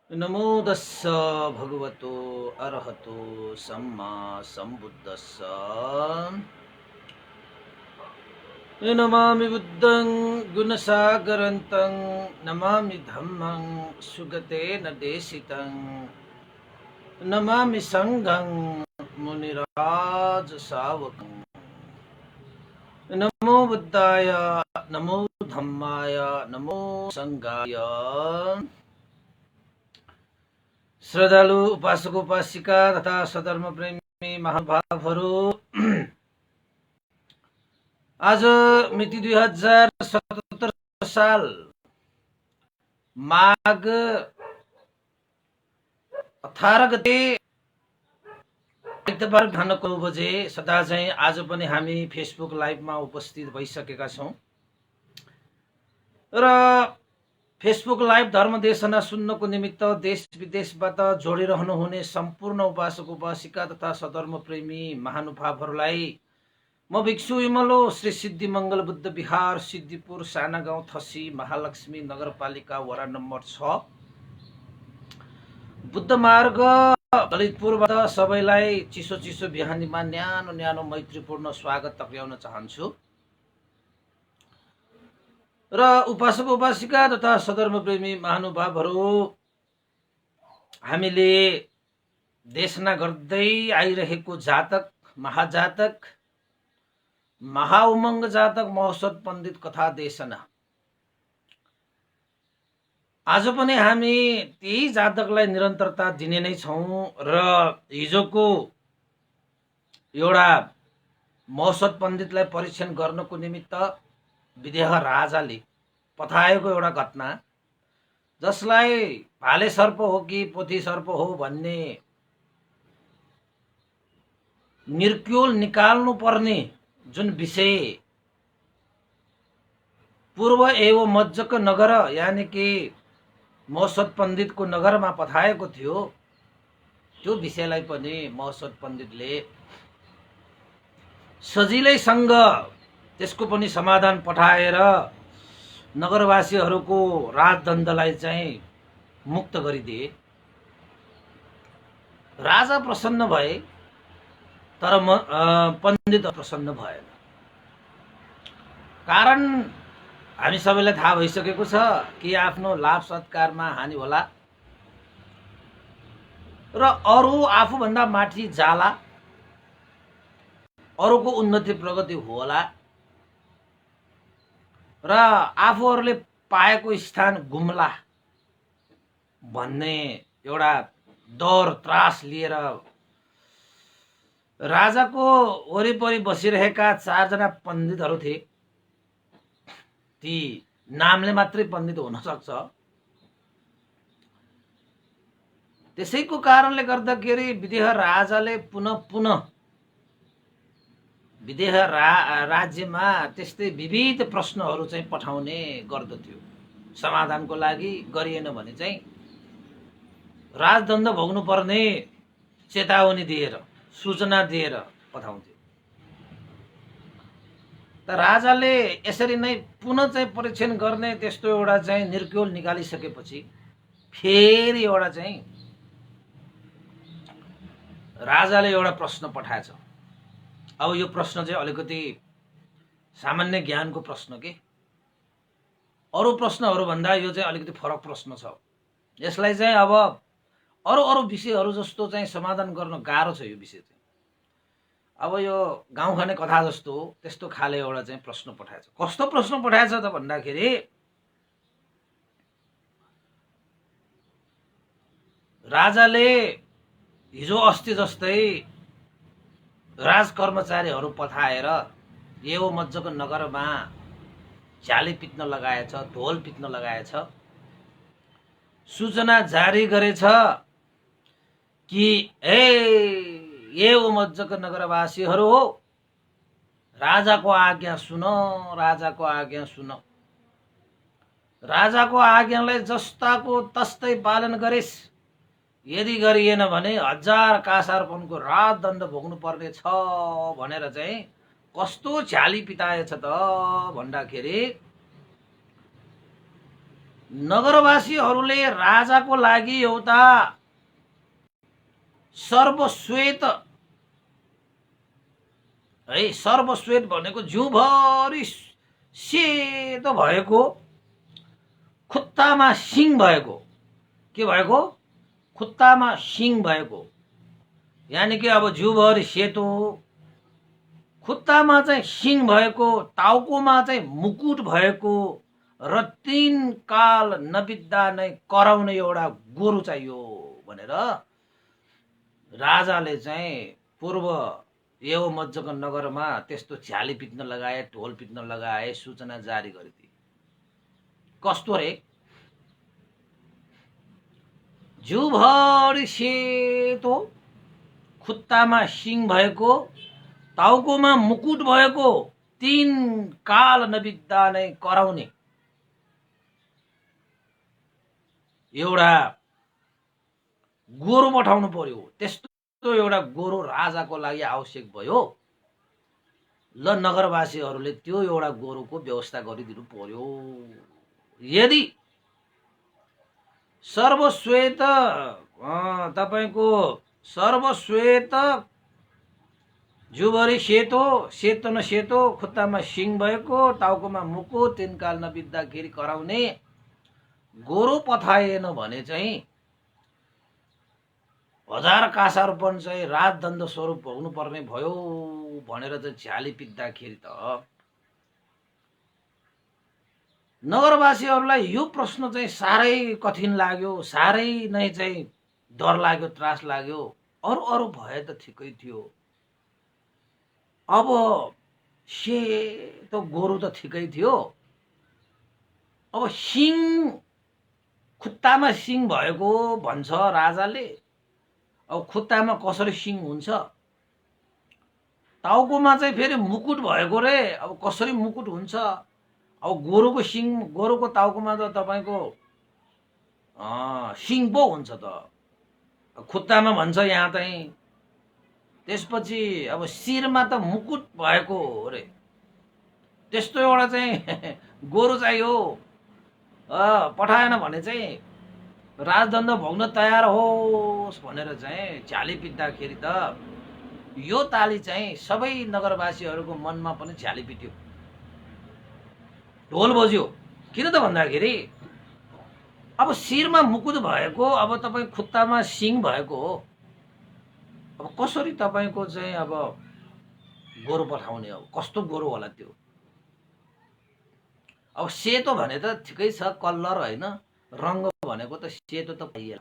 नमो दस्स भगवतो अरहतो सम्मा सम्बुद्धस्स। नमामि बुद्धं गुणसागरन्तं नमामि धम्मं सुगतेन देशितं नमामि संघं मुनिराज सावकं। नमो बुद्धाय नमो धम्माय नमो संघाय। श्रद्धालु उपासक उपासिका तथा सधर्म प्रेमी महानुभावहरू, आज मिति 2077 साल माघ 18 गते आइतबार बिहानको 9 बजे सदा चाहिँ आज पनि हामी फेसबुक लाइभमा उपस्थित भइसकेका छौँ र फेसबुक लाइभ धर्म देशना सुन्नको निमित्त देश विदेशबाट जोडिरहनुहुने सम्पूर्ण उपासक उपासिका तथा सधर्म प्रेमी महानुभावहरूलाई म भिक्षु इमलो श्री सिद्धि मङ्गल बुद्ध विहार सिद्धिपुर साना गाउँ थसी महालक्ष्मी नगरपालिका वडा नम्बर 6 बुद्ध मार्ग ललितपुरबाट सबैलाई चिसो चिसो बिहानीमा न्यानो न्यानो मैत्रीपूर्ण स्वागत टक्र्याउन चाहन्छु र उपासक उपासिका तथा सधर्म प्रेमी महानुभावहरू, हामीले देशना गर्दै आइरहेको जातक महाजातक महाउमङ्ग जातक महोत्सव पण्डित कथा देशना, आज पनि हामी त्यही जातकलाई निरन्तरता दिने नै छौँ र हिजोको एउटा महोत्सव पण्डितलाई परीक्षण गर्नको निमित्त विदेह राजाले पठाएको एउटा घटना, जसलाई भाले सर्प हो कि पोथी सर्प हो भन्ने निर्क्युल निकाल्नु पर्ने जुन विषय पूर्व एवं मज्जक नगर यानि कि महोत्सव पण्डितको नगरमा पठाएको थियो, त्यो विषयलाई पनि महोत्सव पण्डितले सजिलैसँग त्यसको पनि समाधान पठाएर नगरवासीहरूको राजदण्डलाई चाहिँ मुक्त गरिदिए। राजा प्रसन्न भए तर पण्डित प्रसन्न भएन। कारण हामी सबैलाई थाहा भइसकेको छ कि आफ्नो लाभ सत्कारमा हानि होला र अरू आफूभन्दा माथि जाला, अरूको उन्नति प्रगति होला र आफूहरूले पाएको स्थान गुम्ला भन्ने एउटा डर त्रास लिएर राजाको वरिपरि बसिरहेका 4 जना पण्डितहरू थिए। ती नामले मात्रै पण्डित हुन सक्छ। त्यसैको कारणले गर्दाखेरि विदेह राजाले पुनः विदेह राज्यमा त्यस्तै विविध प्रश्नहरू चाहिँ पठाउने गर्दथ्यो समाधानको लागि। गरिएन भने चाहिँ राजदण्ड भोग्नु पर्ने चेतावनी दिएर सूचना दिएर पठाउँथ्यो। त राजाले यसरी नै पुनः चाहिँ परीक्षण गर्ने त्यस्तो एउटा चाहिँ निर्क्युल निकालिसकेपछि फेरि एउटा चाहिँ राजाले एउटा प्रश्न पठाएछ। अब यो प्रश्न चाहिँ अलिकति सामान्य ज्ञानको प्रश्न के, अरू प्रश्नहरू भन्दा यो चाहिँ अलिकति फरक प्रश्न छ। यसलाई चाहिँ अब अरू विषयहरू जस्तो चाहिँ समाधान गर्न गाह्रो छ। यो विषय चाहिँ अब यो गाउँ खाने कथा जस्तो त्यस्तो खाले एउटा चाहिँ प्रश्न पठाएछ। कस्तो प्रश्न पठाएछ त भन्दाखेरि, राजाले हिजो अस्ति जस्तै राजकर्मचारीहरू पठाएर यो मज्जको नगरमा झ्याली पिट्न लगाएछ, ढोल पिट्न लगाएछ, सूचना जारी गरेछ कि यो मज्जको नगरवासीहरू हो, राजाको आज्ञा सुन, राजाको आज्ञा सुन। राजाको आज्ञालाई जस्ताको तस्तै पालन गरिस्, यदि गरिएन भने 1000 कासारपनको राजदण्ड भोग्नु पर्ने छ भनेर चाहिँ कस्तो झ्याली पिताएछ त भन्दाखेरि नगरवासीहरूले राजाको लागि एउटा सर्वश्वेत है, सर्वश्वेत भनेको जिउभरि सेतो भएको, खुट्टामा सिङ भएको, के भएको, खुट्टामा सिङ भएको, यानि कि अब जिउभरि सेतो, खुट्टामा चाहिँ सिङ भएको, टाउकोमा चाहिँ मुकुट भएको र 3 काल नबित्दा नै कराउने एउटा गोरु चाहियो भनेर राजाले चाहिँ पूर्व यवमज्जको नगरमा त्यस्तो झ्याली पिट्न लगाए, ढोल पिट्न लगाए, सूचना जारी गरिदिए। कस्तो रे, जिउभरि सेतो, खुट्टामा सिङ भएको, टाउकोमा मुकुट भएको, 3 काल नबित्दा नै कराउने एउटा गोरु पठाउनु पर्यो। त्यस्तो एउटा गोरु राजाको लागि आवश्यक भयो। ल नगरवासीहरूले त्यो एउटा गोरुको व्यवस्था गरिदिनु पर्यो। यदि सर्वश्वेत तपाईको सर्वश्वेत जिउभरि सेतो, सेतो न सेतो, खुट्टामा सिङ भएको, टाउकोमा मुकुट, 3 काल नबित्दाखेरि कराउने गोरु पठाएन भने चाहिँ 1000 कासारोपन चाहिँ राजदण्ड स्वरूप भोग्नु पर्ने भयो भनेर चाहिँ झ्याली पिट्दाखेरि त नगरवासीहरूलाई यो प्रश्न चाहिँ साह्रै कठिन लाग्यो, साह्रै नै चाहिँ डर लाग्यो, त्रास लाग्यो। अरू भए त ठिकै थियो, अब सेतो गोरु त ठिकै थियो, अब सिङ, खुट्टामा सिङ भएको भन्छ राजाले। अब खुट्टामा कसरी सिङ हुन्छ, टाउकोमा चाहिँ फेरि मुकुट भएको रे, अब कसरी मुकुट हुन्छ। अब गोरुको सिङ, गोरुको टाउकोमा त तपाईको सिङ पो हुन्छ त, खुट्टामा भन्छ यहाँ चाहिँ। त्यसपछि अब शिरमा त मुकुट भएको रे, त्यस्तो एउटा चाहिँ गोरु चाहियो। पठाएन भने चाहिँ राजदण्ड भोग्न तयार होस् भनेर चाहिँ झ्याली पिट्दाखेरि त यो ताली चाहिँ सबै नगरवासीहरूको मनमा पनि झ्याली पिट्यो, ढोल बज्यो। किन त भन्दाखेरि अब शिरमा मुकुट भएको, अब तपाईँ खुट्टामा सिङ भएको हो, अब कसरी तपाईको चाहिँ अब गोरु पठाउने, अब कस्तो गोरु होला त्यो। अब सेतो भने त ठिकै छ, कलर होइन, रङ्ग भनेको त सेतो त पाइएन।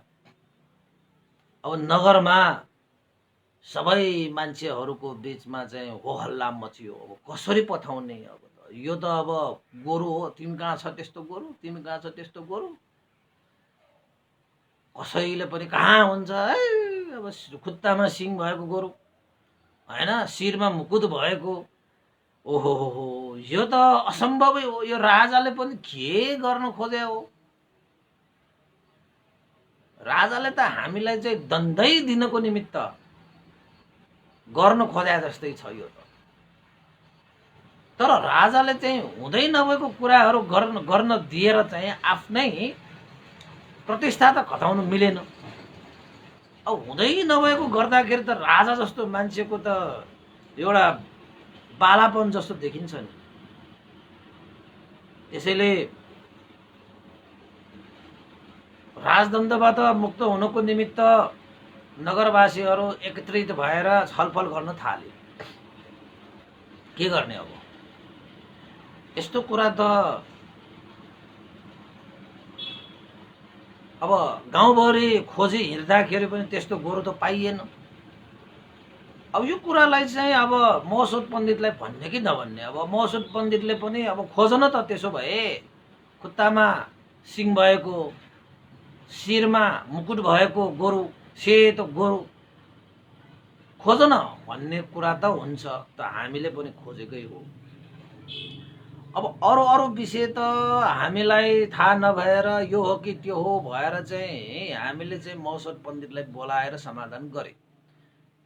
अब नगरमा सबै मान्छेहरूको बीचमा चाहिँ हो हल्ला मचियो, अब कसरी पठाउने। अब यो त अब गोरु हो, तिमी कहाँ छ त्यस्तो गोरु, तिमी कहाँ छ त्यस्तो गोरु, कसैले पनि कहाँ हुन्छ है। अब खुट्टामा सिङ भएको गोरु होइन, शिरमा मुकुट भएको, ओहो हो, यो त असम्भवै हो। यो राजाले पनि के गर्न खोजे हो, राजाले त हामीलाई चाहिँ दण्डै दिनको निमित्त गर्न खोजे जस्तै छ यो त। तर राजाले चाहिँ हुँदै नभएको कुराहरू गर्न दिएर चाहिँ आफ्नै प्रतिष्ठा त घटाउनु मिलेन। अब हुँदै नभएको गर्दाखेरि त राजा जस्तो मान्छेको त एउटा बालापन जस्तो देखिन्छ नि। त्यसैले राजदण्डबाट मुक्त हुनको निमित्त नगरवासीहरू एकत्रित भएर छलफल गर्न थाले। के गर्ने अब, यस्तो कुरा त अब गाउँभरि खोजी हिँड्दाखेरि पनि त्यस्तो गोरु त पाइएन। अब यो कुरालाई चाहिँ अब मौसुद पण्डितलाई भन्ने कि नभन्ने। अब मौसुद पण्डितले पनि अब खोजन त, त्यसो भए खुट्टामा सिङ भएको, शिरमा मुकुट भएको गोरु, सेतो गोरु खोजन भन्ने कुरा त हुन्छ, त हामीले पनि खोजेकै हो। अब अरू विषय त हामीलाई थाहा नभएर यो हो कि त्यो हो भएर चाहिँ हामीले चाहिँ मौसुद पण्डितलाई बोलाएर समाधान गरे।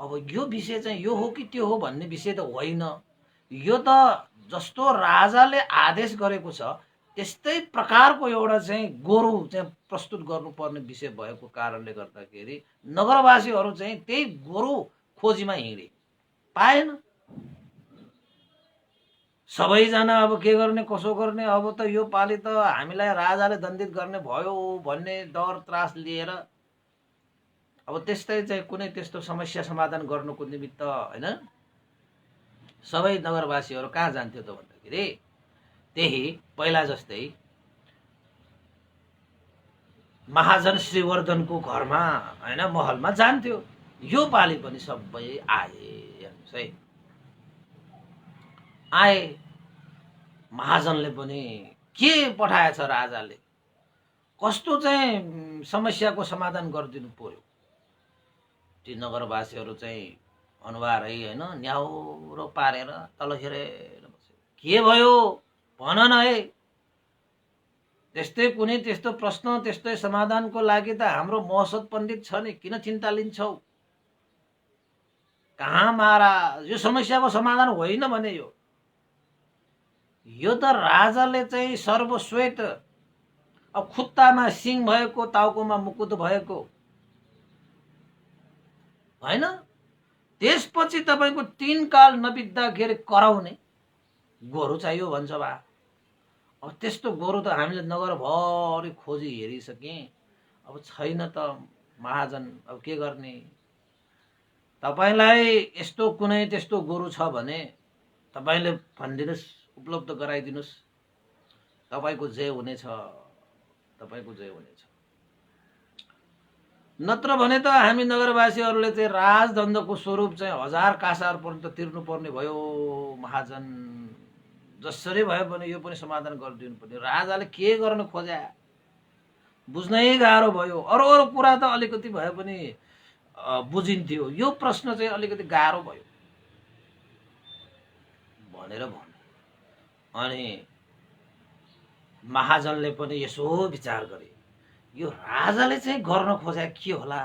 अब यो विषय चाहिँ यो हो कि त्यो हो भन्ने विषय त होइन, यो त जस्तो राजाले आदेश गरेको छ त्यस्तै प्रकारको एउटा चाहिँ गोरु चाहिँ प्रस्तुत गर्नुपर्ने विषय भएको कारणले गर्दाखेरि नगरवासीहरू चाहिँ त्यही गोरु खोजीमा हिँडे, पाएन। सबैजना अब के गर्ने कसो गर्ने, अब त यो पालि त हामीलाई राजाले दण्डित गर्ने भयो भन्ने डर त्रास लिएर अब त्यस्तै चाहिँ कुनै त्यस्तो समस्या समाधान गर्नुको निमित्त होइन सबै नगरवासीहरू कहाँ जान्थ्यो त भन्दाखेरि त्यही पहिला जस्तै महाजन श्रीवर्धनको घरमा होइन महलमा जान्थ्यो। यो पालि पनि सबै आए, हेर्नुहोस् है, आए। महाजनले पनि के पठाएछ राजाले, कस्तो चाहिँ समस्याको समाधान गरिदिनु पर्यो। ती नगरवासीहरू चाहिँ अनुहार है होइन न्याउरो पारेर तल हेरेर बस्यो। के भयो भन न है, त्यस्तै कुनै त्यस्तो प्रश्न त्यस्तै समाधानको लागि त हाम्रो महसद पण्डित छ नि, किन चिन्ता लिन्छौ? कहाँ महाराज, यो समस्याको समाधान होइन भने यो त राजाले चाहिँ सर्वश्वेत, अब खुट्टामा सिङ भएको टाउकोमा मुकुट भएको होइन, त्यसपछि तपाईँको 3 काल नबित्दाखेरि कराउने गोरु चाहियो भन्छ बा। अब त्यस्तो गोरु त हामीले नगरभरि खोजी हेरिसकेँ, अब छैन त महाजन, अब के गर्ने? तपाईँलाई यस्तो कुनै त्यस्तो गोरु छ भने तपाईँले भनिदिनुहोस्, उपलब्ध गराइदिनुहोस्, तपाईँको जय हुनेछ, तपाईँको जय हुनेछ। नत्र भने त हामी नगरवासीहरूले चाहिँ राजदण्डको स्वरूप चाहिँ 1000 कासारपर्यन्त तिर्नुपर्ने भयो महाजन। जसरी भए पनि यो पनि समाधान गरिदिनु पर्ने। राजाले के गर्न खोज्या बुझ्नै गाह्रो भयो। अरू अरू कुरा त अलिकति भए पनि बुझिन्थ्यो, यो प्रश्न चाहिँ अलिकति गाह्रो भयो भनेर भने। अनि महाजनले पनि यसो विचार गरे, यो राजाले चाहिँ गर्न खोजे के होला?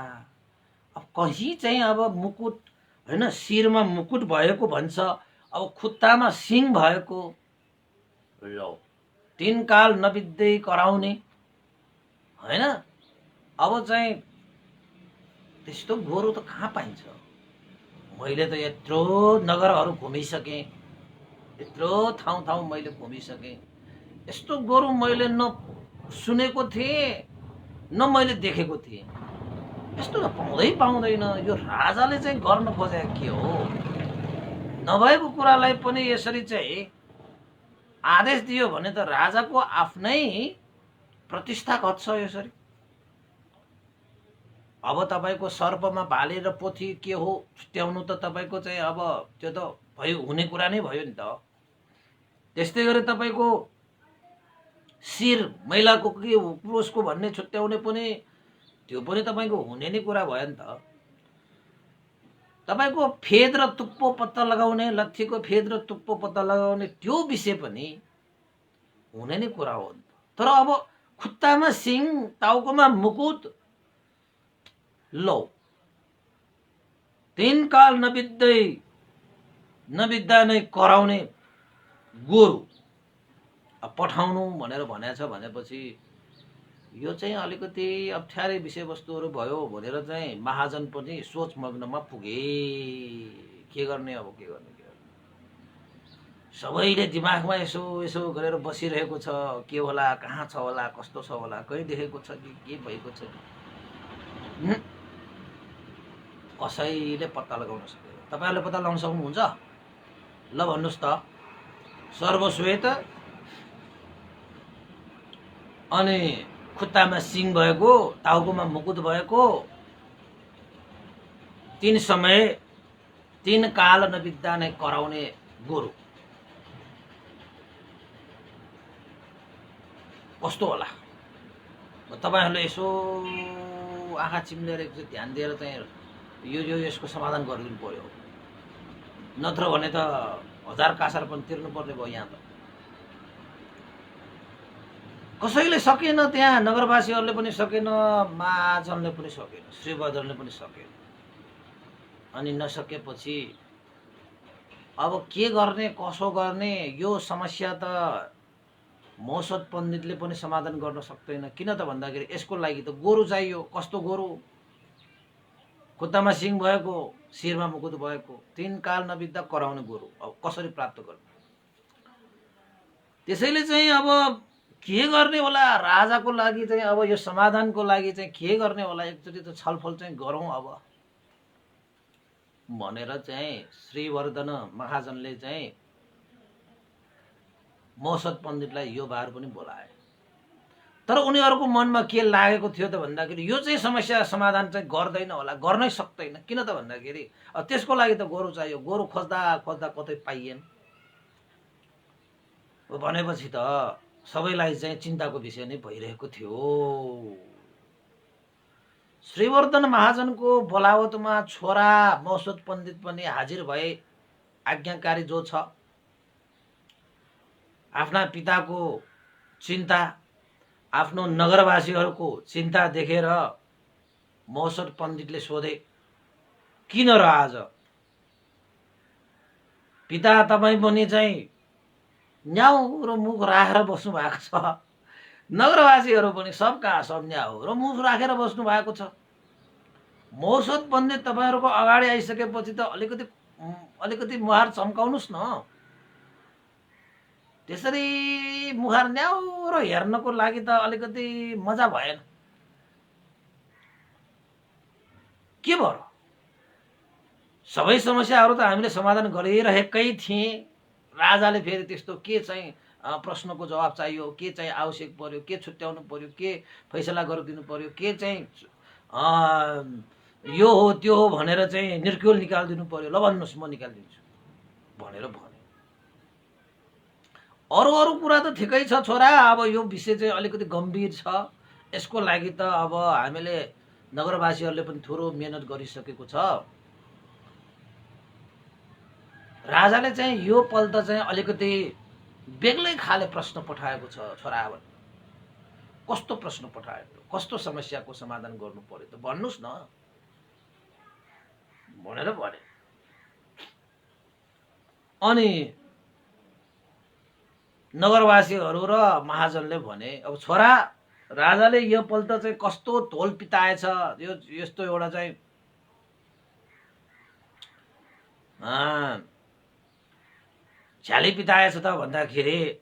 अब कहीँ चाहिँ अब मुकुट होइन, शिरमा मुकुट भएको भन्छ, अब खुट्टामा सिङ भएको, लो 3 काल नबित्दै कराउने होइन। अब चाहिँ त्यस्तो गोरु त कहाँ पाइन्छ? मैले त यत्रो नगरहरू घुमिसकेँ, यत्रो ठाउँ मैले घुमिसकेँ, यस्तो गोरु मैले न सुनेको थिएँ न मैले देखेको थिएँ। यस्तो त पाउँदैन। यो राजाले चाहिँ गर्न खोजे के हो? नभएको कुरालाई पनि यसरी चाहिँ आदेश दियो भने त राजाको आफ्नै प्रतिष्ठा घट्छ यसरी। अब तपाईँको सर्पमा भाले र पोथी के हो छुट्याउनु त तपाईँको चाहिँ अब त्यो त भयो, हुने कुरा नै भयो नि त। त्यस्तै गरी तपाईँको शिर महिलाको के पुरुषको भन्ने छुट्याउने पनि त्यो पनि तपाईँको हुने नै कुरा भयो नि त। तपाईँको फेद र तुप्पो पत्ता लगाउने, लट्ठीको फेद र तुप्पो पत्ता लगाउने त्यो विषय पनि हुने नै कुरा हो नि त। तर अब खुट्टामा सिङ, टाउकोमा मुकुट, लो 3 काल नबित्दा नै कराउने गोरु पठाउनु भनेर भनेछ भनेपछि यो चाहिँ अलिकति अप्ठ्यारै विषयवस्तुहरू भयो भनेर चाहिँ महाजन पनि सोचमग्नमा पुगे। के गर्ने अब, के गर्ने? सबैले दिमागमा यसो गरेर बसिरहेको छ, के होला, कहाँ छ होला, कस्तो छ होला, कहीँ देखेको छ कि के भएको छ कि कसैले पत्ता लगाउन सक्दैन। तपाईँहरूले पत्ता लगाउन सक्नुहुन्छ? ल भन्नुहोस् त। सर्वश्वेत अनि खुट्टामा सिङ भएको, टाउकोमा मुकुट भएको, 3 काल नबित्दा नै कराउने गोरु कस्तो होला? तपाईँहरूले यसो आँखा चिम्लेर एकचोटि ध्यान दिएर चाहिँ यो यसको समाधान गरिदिनु पर्यो। नत्र भने त 1000 कासार पनि तिर्नुपर्ने भयो। यहाँ त कसैले सकेन, त्यहाँ नगरवासीहरूले पनि सकेन, महाजनले पनि सकेन, श्रीवर्धनले पनि सकेन। अनि नसकेपछि अब के गर्ने, कसो गर्ने? यो समस्या त मौसद पण्डितले पनि समाधान गर्न सक्दैन। किन त भन्दाखेरि यसको लागि त गोरु चाहियो। कस्तो गोरु? खुट्टामा सिङ भएको, शिरमा मुकुट भएको, 3 काल नबित्दा कराउने गोरु। अब कसरी प्राप्त गर्ने? त्यसैले चाहिँ अब के गर्ने होला राजाको लागि चाहिँ, अब यो समाधानको लागि चाहिँ के गर्ने होला, एकचोटि त छलफल चाहिँ गरौँ अब भनेर चाहिँ श्रीवर्धन महाजनले चाहिँ मौसद पण्डितलाई यो बार पनि बोलाए। तर उनीहरूको मनमा के लागेको थियो त भन्दाखेरि यो चाहिँ समस्या समाधान चाहिँ गर्दैन होला, गर्नै सक्दैन। किन त भन्दाखेरि त्यसको लागि त गोरु चाहियो। गोरु खोज्दा खोज्दा कतै पाइएन भनेपछि त सबैलाई चाहिँ चिन्ताको विषय नै भइरहेको थियो। श्रीवर्धन महाजनको बोलावटमा छोरा मौसद पण्डित पनि हाजिर भए। आज्ञाकारी जो छ, आफ्ना पिताको चिन्ता, आफ्नो नगरवासीहरूको चिन्ता देखेर मौसद पण्डितले सोधे, किन र आज पिता तपाईँ पनि चाहिँ न्याउ र मुख राखेर बस्नु भएको छ, नगरवासीहरू पनि सबका सब न्याउ र मुख राखेर बस्नु भएको छ। मौसद पण्डित तपाईँहरूको अगाडि आइसकेपछि त अलिकति मुहार चम्काउनुहोस् न। त्यसरी मुहार न्याउ र हेर्नको लागि त अलिकति मजा भएन। के भयो? सबै समस्याहरू त हामीले समाधान गरिरहेकै थिए। राजाले फेरि त्यस्तो के चाहिँ प्रश्नको जवाब चाहियो, के चाहिँ आवश्यक पर्यो, के छुट्याउनु पर्यो, के फैसला गरिदिनु पर्यो, के चाहिँ यो हो त्यो हो भनेर चाहिँ निर्क्युल निकालिदिनु पर्यो, ल भन्नुहोस् म निकालिदिन्छु भनेर भने। अरू कुरा त ठिकै छ छोरा, अब यो विषय चाहिँ अलिकति गम्भीर छ। यसको लागि त अब हामीले नगरवासीहरूले पनि थोरो मेहनत गरिसकेको छ। राजाले चाहिँ यो पल्ट चाहिँ अलिकति बेग्लै खाले प्रश्न पठाएको छ छोरा। कस्तो प्रश्न पठायो? कस्तो समस्याको समाधान गर्नु पर्यो त भन्नुहोस् न भनेर भने। अनि नगरवासीहरू र महाजनले भने, अब छोरा राजाले यो पल्ट चाहिँ कस्तो धोल पिताएछ, यो यस्तो एउटा चाहिँ झ्याली पिताएछ त भन्दाखेरि,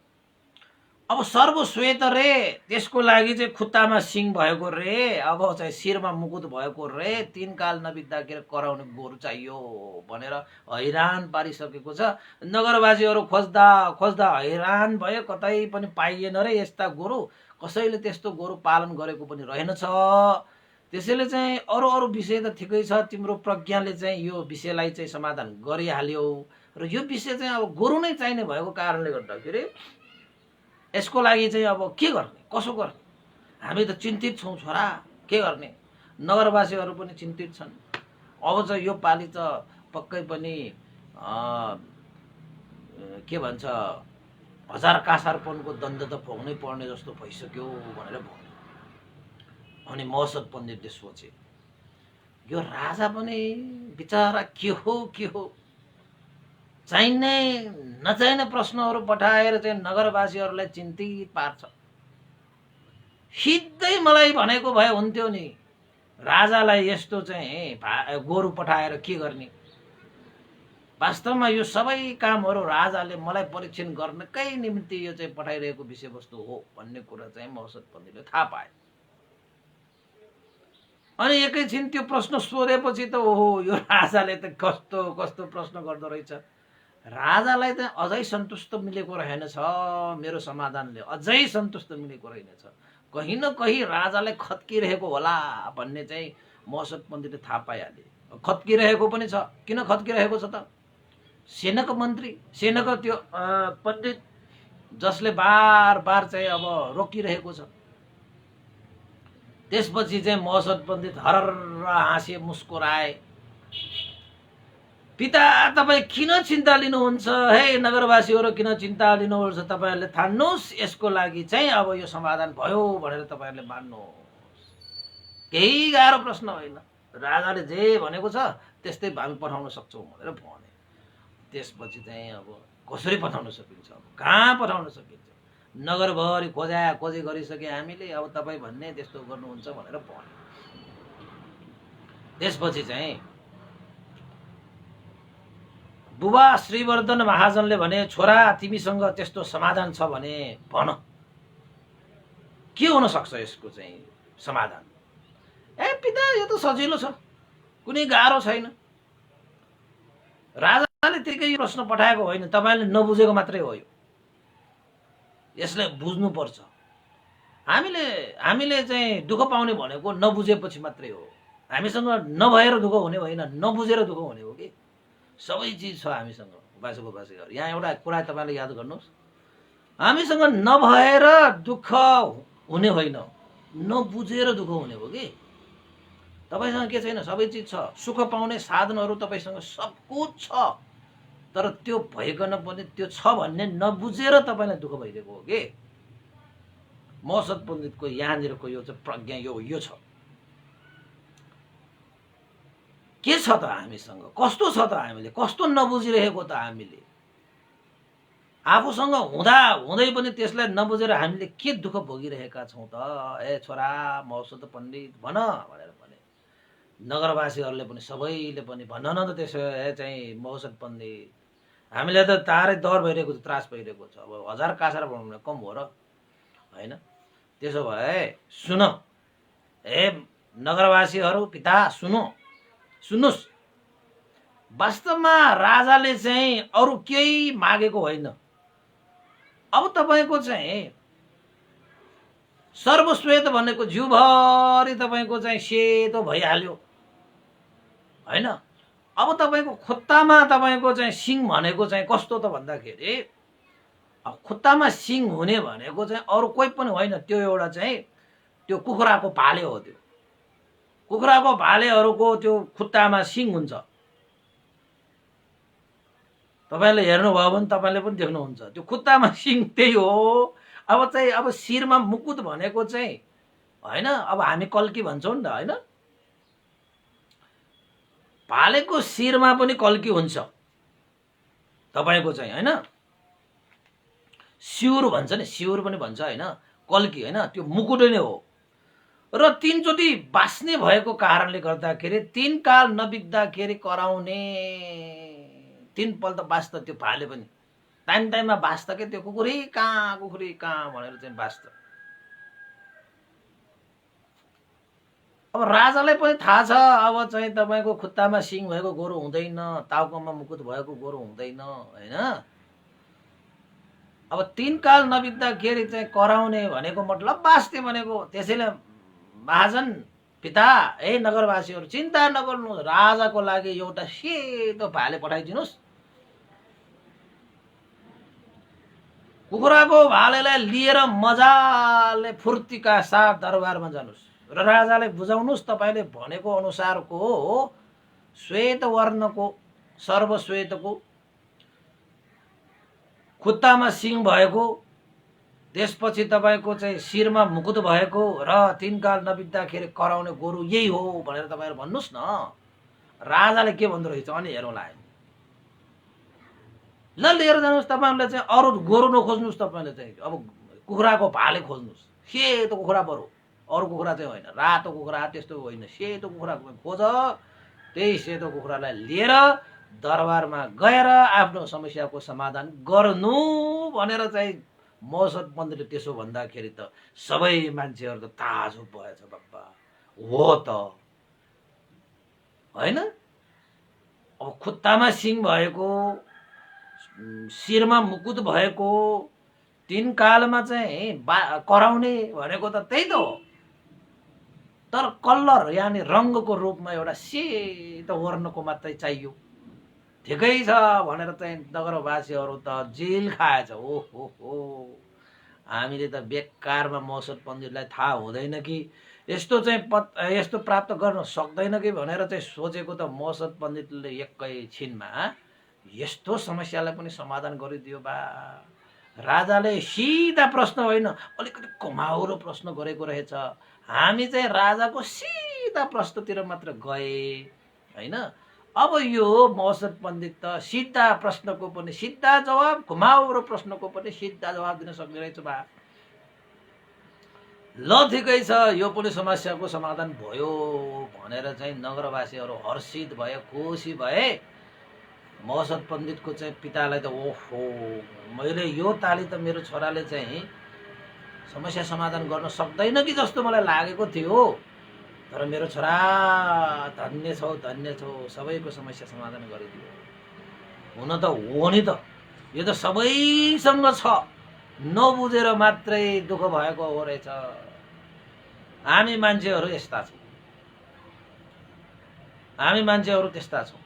अब सर्वश्वेत रे, त्यसको लागि चाहिँ खुट्टामा सिङ भएको रे, अब चाहिँ शिरमा मुकुट भएको रे, 3 काल नबित्दाखेरि कराउने गोरु चाहियो भनेर हैरान पारिसकेको छ। नगरवासीहरू खोज्दा खोज्दा हैरान भयो, कतै पनि पाइएन रे यस्ता गोरु। कसैले त्यस्तो गोरु पालन गरेको पनि रहेनछ। त्यसैले चाहिँ अरू विषय त ठिकै छ, तिम्रो प्रज्ञाले चाहिँ यो विषयलाई चाहिँ समाधान गरिहाल्यो र यो विषय चाहिँ अब गोरु नै चाहिने भएको कारणले गर्दाखेरि यसको लागि चाहिँ अब के गर्ने, कसो गर्ने? हामी त चिन्तित छौँ छोरा, के गर्ने? नगरवासीहरू पनि चिन्तित छन्। अब चाहिँ यो पालि त पक्कै पनि के भन्छ, हजार कासारपनको दण्ड त भोग्नै पर्ने जस्तो भइसक्यो भनेर भन्यो। अनि मौसद पण्डितले सोचे, यो राजा पनि बिचारा के हो चाहिने नचाहिने प्रश्नहरू पठाएर चाहिँ नगरवासीहरूलाई चिन्तित पार्छ। सिधै मलाई भनेको भए हुन्थ्यो नि, राजालाई यस्तो चाहिँ गोरु पठाएर के गर्ने। वास्तवमा यो सबै कामहरू राजाले मलाई परीक्षण गर्नकै निम्ति यो चाहिँ पठाइरहेको विषयवस्तु हो भन्ने कुरा चाहिँ मौसद पण्डितले थाहा पाए। अनि एकैछिन त्यो प्रश्न सोधेपछि त ओहो, यो राजाले त कस्तो प्रश्न गर्दो रहेछ। राजालाई त अझै सन्तुष्ट मिलेको रहेनछ, मेरो समाधानले अझै सन्तुष्ट मिलेको रहेनछ। कहीँ न कहीँ राजालाई खत्किरहेको होला भन्ने चाहिँ मौसद पण्डितले थाहा पाइहाले। खत्किरहेको पनि छ। किन खत्किरहेको छ त? सेनाको मन्त्री, सेनाको त्यो पण्डित जसले बार चाहिँ अब रोकिरहेको छ। त्यसपछि चाहिँ मौसद पण्डित हरर हाँसे, मुस्कुराए। पिता तपाईँ किन चिन्ता लिनुहुन्छ? हे नगरवासीहरू किन चिन्ता लिनुहुन्छ? तपाईँहरूले ठान्नुहोस्, यसको लागि चाहिँ अब यो समाधान भयो भनेर तपाईँहरूले मान्नुहोस्। केही गाह्रो प्रश्न होइन, राजाले जे भनेको छ त्यस्तै हामी पठाउन सक्छौँ भनेर भने। त्यसपछि चाहिँ अब कसरी पठाउन सकिन्छ, अब कहाँ पठाउन सकिन्छ? नगरभरि खोजी गरिसके हामीले, अब तपाईँ भन्ने त्यस्तो गर्नुहुन्छ भनेर भन्यो। त्यसपछि चाहिँ बुबा श्रीवर्धन महाजनले भने, छोरा तिमीसँग त्यस्तो समाधान छ भने भन, के हुन सक्छ यसको चाहिँ समाधान? ए पिता, यो त सजिलो छ, कुनै गाह्रो छैन। राजाले त्यतिकै प्रश्न पठाएको होइन, तपाईँले नबुझेको मात्रै हो। यसलाई बुझ्नुपर्छ। हामीले चाहिँ दुःख पाउने भनेको नबुझेपछि मात्रै हो। हामीसँग नभएर दुःख हुने होइन, नबुझेर दुःख हुने हो कि। सबै चिज छ हामीसँग बासेको। यहाँ एउटा कुरा तपाईँले याद गर्नुहोस्, हामीसँग नभएर दुःख हुने होइन, नबुझेर दुःख हुने हो कि। तपाईँसँग के छैन? सबै चिज छ। सुख पाउने साधनहरू तपाईँसँग सब कुछ छ, तर त्यो भइकन पनि त्यो छ भन्ने नबुझेर तपाईँलाई दुःख भइरहेको हो कि। मौसत पण्डितको यहाँनिरको यो चाहिँ प्रज्ञा यो छ। के छ त हामीसँग? कस्तो छ त हामीले? कस्तो नबुझिरहेको त हामीले? आफूसँग हुँदै पनि त्यसलाई नबुझेर हामीले के दुःख भोगिरहेका छौँ त? ए छोरा मौसत पण्डित भन भनेर भने। नगरवासीहरूले पनि सबैले पनि भन्न न त त्यसो चाहिँ मौसत पण्डित, हामीलाई त तारै डर भइरहेको छ, त्रास भइरहेको छ। अब 1000 कासार बनाउनु कम हो र होइन? त्यसो भए सुन, ए नगरवासीहरू, पिता सुन्नुहोस्, वास्तवमा राजाले चाहिँ अरू केही मागेको होइन। अब तपाईँको चाहिँ सर्वश्वेत भनेको जिउभरि तपाईँको चाहिँ सेतो भइहाल्यो होइन? अब तपाईँको खुट्टामा तपाईँको चाहिँ सिङ भनेको चाहिँ कस्तो त भन्दाखेरि, अब खुट्टामा सिङ हुने भनेको चाहिँ अरू कोही पनि होइन, त्यो एउटा चाहिँ त्यो कुखुराको भाले हो। त्यो कुखुराको भालेहरूको त्यो खुट्टामा सिङ हुन्छ। तपाईँले हेर्नुभयो भने तपाईँले पनि देख्नुहुन्छ, त्यो खुट्टामा सिङ त्यही हो। अब शिरमा मुकुट भनेको चाहिँ होइन, अब हामी कल्की भन्छौँ नि त होइन? भालेको शिरमा पनि कल्की हुन्छ तपाईँको चाहिँ होइन? सिउर भन्छ नि, सिउर पनि भन्छ होइन? कल्की होइन, त्यो मुकुट नै हो। र 3 चोटि बास्ने भएको कारणले गर्दाखेरि 3 काल नबित्दाखेरि कराउने, 3 पल्ट बास्छ त्यो भाले पनि। टाइममा बास्छ के, त्यो कुखुरी कहाँ भनेर चाहिँ बास्छ। अब राजालाई पनि थाहा छ, अब चाहिँ तपाईँको खुट्टामा सिङ भएको गोरु हुँदैन, टाउकोमा मुकुट भएको गोरु हुँदैन होइन? अब 3 काल नबित्दाखेरि चाहिँ कराउने भनेको मतलब बास्ने भनेको। त्यसैले महाजन पिता, ए नगरवासीहरू चिन्ता नगर्नु, राजाको लागि एउटा सेतो भाले पठाइदिनुहोस्। कुखुराको भालेलाई लिएर मजाले फुर्तीका साथ दरबारमा जानुहोस् र राजालाई बुझाउनुहोस् तपाईँले भनेको अनुसारको श्वेत वर्णको, सर्वश्वेतको, खुट्टामा सिङ भएको, त्यसपछि तपाईँको चाहिँ शिरमा मुकुट भएको र 3 काल नबित्दाखेरि कराउने गोरु यही हो भनेर तपाईँहरू भन्नुहोस् न। राजाले के भन्दो रहेछ अनि हेरौँला। ल लिएर जानुहोस्। तपाईँहरूले चाहिँ अरू गोरु नखोज्नुहोस्, तपाईँले चाहिँ अब कुखुराको भाले खोज्नुहोस्। सेतो कुखुरा बरु, अरू कुखुरा चाहिँ होइन, रातो कुखुरा त्यस्तो होइन, सेतो कुखुरा खोज। त्यही सेतो कुखुरालाई लिएर दरबारमा गएर आफ्नो समस्याको समाधान गर्नु भनेर चाहिँ मौसत पण्डितले त्यसो भन्दाखेरि त सबै मान्छेहरू त ताजुब भएछ। बाबा हो त होइन? अब खुट्टामा सिङ भएको, शिरमा मुकुट भएको, 3 कालमा चाहिँ कराउने भनेको त त्यही त हो। तर कलर यानि रङ्गको रूपमा एउटा सेतो वर्णको मात्रै चाहियो। ठिकै छ भनेर चाहिँ नगरवासीहरू त जेल खाएछ। ओहो, हामीले त बेकारमा मौसत पण्डितलाई थाहा हुँदैन कि यस्तो चाहिँ यस्तो प्राप्त गर्न सक्दैन कि भनेर चाहिँ सोचेको त मौसत पण्डितले एकैछिनमा यस्तो समस्यालाई पनि समाधान गरिदियो। बा राजाले सिधा प्रश्न होइन, अलिकति कमाउरो प्रश्न गरेको रहेछ। हामी चाहिँ राजाको सिधा प्रश्नतिर मात्र गए होइन? अब यो मौसद पण्डित त सिधा प्रश्नको पनि सिधा जवाब, घुमाउरो प्रश्नको पनि सिधा जवाब दिन सक्ने रहेछ बा। ल ठिकै छ, यो पनि समस्याको समाधान भयो भनेर चाहिँ नगरवासीहरू हर्षित भए, खुसी भए। मौसद पण्डितको चाहिँ पितालाई त ओहो, मैले यो ताली त मेरो छोराले चाहिँ समस्या समाधान गर्न सक्दैन कि जस्तो मलाई लागेको थियो, तर मेरो छोरा धन्य छौ, सबैको समस्या समाधान गरिदियो। हुन त हो नि त, यो त सबैसँग छ, नबुझेर मात्रै दुःख भएको हो रहेछ। हामी मान्छेहरू यस्ता छौँ, हामी मान्छेहरू त्यस्ता छौँ।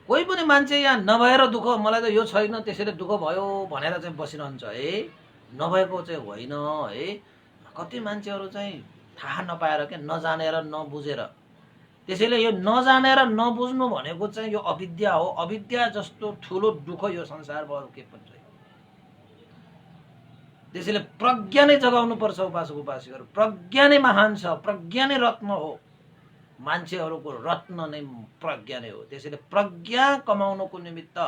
कोही पनि मान्छे यहाँ नभएर दुःख, मलाई त यो छैन त्यसैले दुःख भयो भनेर चाहिँ बसिरहन्छ है, नभएको चाहिँ होइन है। कति मान्छेहरू चाहिँ थाहा नपाएर क्या, नजानेर नबुझेर। त्यसैले यो नजानेर नबुझ्नु भनेको चाहिँ यो अविद्या हो। अविद्या जस्तो ठुलो दुःख यो संसारमा अरू के पनि छैन। त्यसैले प्रज्ञा नै जगाउनु पर्छ उपासक उपासिकाहरू। प्रज्ञा नै महान छ, प्रज्ञा नै रत्न हो। मान्छेहरूको रत्न नै प्रज्ञा नै हो। त्यसैले प्रज्ञा कमाउनको निमित्त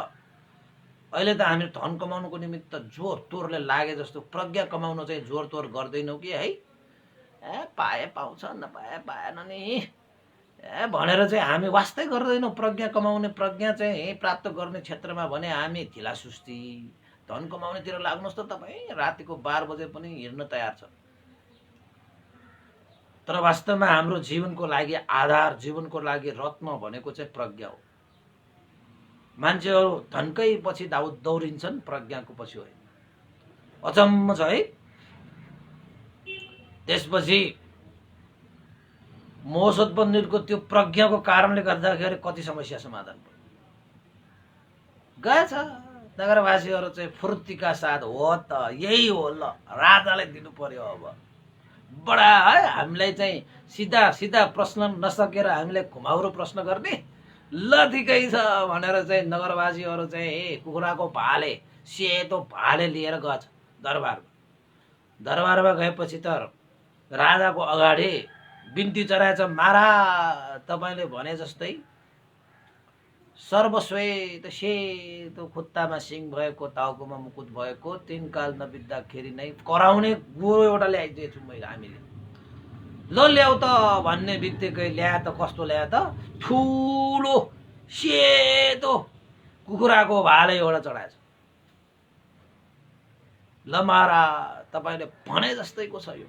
अहिले त हामी धन कमाउनुको निमित्त जोर तोरले लागे जस्तो प्रज्ञा कमाउन चाहिँ जोर तोर गर्दैनौँ कि है। पाए पाउँछ, नपाए पाएन नि भनेर चाहिँ हामी वास्तै गर्दैनौँ। प्रज्ञा कमाउने, प्रज्ञा चाहिँ प्राप्त गर्ने क्षेत्रमा भने हामी ढिला सुस्ती। धन कमाउनेतिर लाग्नुहोस् त तपाईँ, रातिको 12 बजे पनि हिँड्न तयार छ। तर वास्तवमा हाम्रो जीवनको लागि आधार, जीवनको लागि रत्न भनेको चाहिँ प्रज्ञा हो। मान्छेहरू धनकै पछि दौडिन्छन्, प्रज्ञाको पछि होइन। अचम्म छ है। त्यसपछि मौसद पण्डितको त्यो प्रज्ञाको कारणले गर्दाखेरि कति समस्या समाधान भयो। गएछ नगरवासीहरू चाहिँ फुर्तीका साथ, हो त यही हो, ल राजाले दिनु पर्यो। अब बडा है, हामीलाई चाहिँ सिधा सिधा प्रश्न नसकेर हामीलाई घुमाउरो प्रश्न गर्ने, ल ठिकै छ भनेर चाहिँ नगरवासीहरू चाहिँ कुखुराको भाले, सेतो भाले लिएर गएछ दरबारमा। दरबारमा गएपछि त राजाको अगाडि बिन्ती चढाएछ, महाराज तपाईँले भने जस्तै सर्वश्वेत सेतो खुट्टामा सिङ भएको, टाउकोमा मुकुट भएको, 3 काल नबित्दाखेरि नै कराउने गोरो एउटा ल्याइदिएछु मैले, हामीले। ल ल्याउ त भन्ने बित्तिकै ल्याए त कस्तो ल्याए त, ठुलो सेतो कुखुराको भाले एउटा चढाएछ। ल महाराज तपाईँले भने जस्तैको छ यो।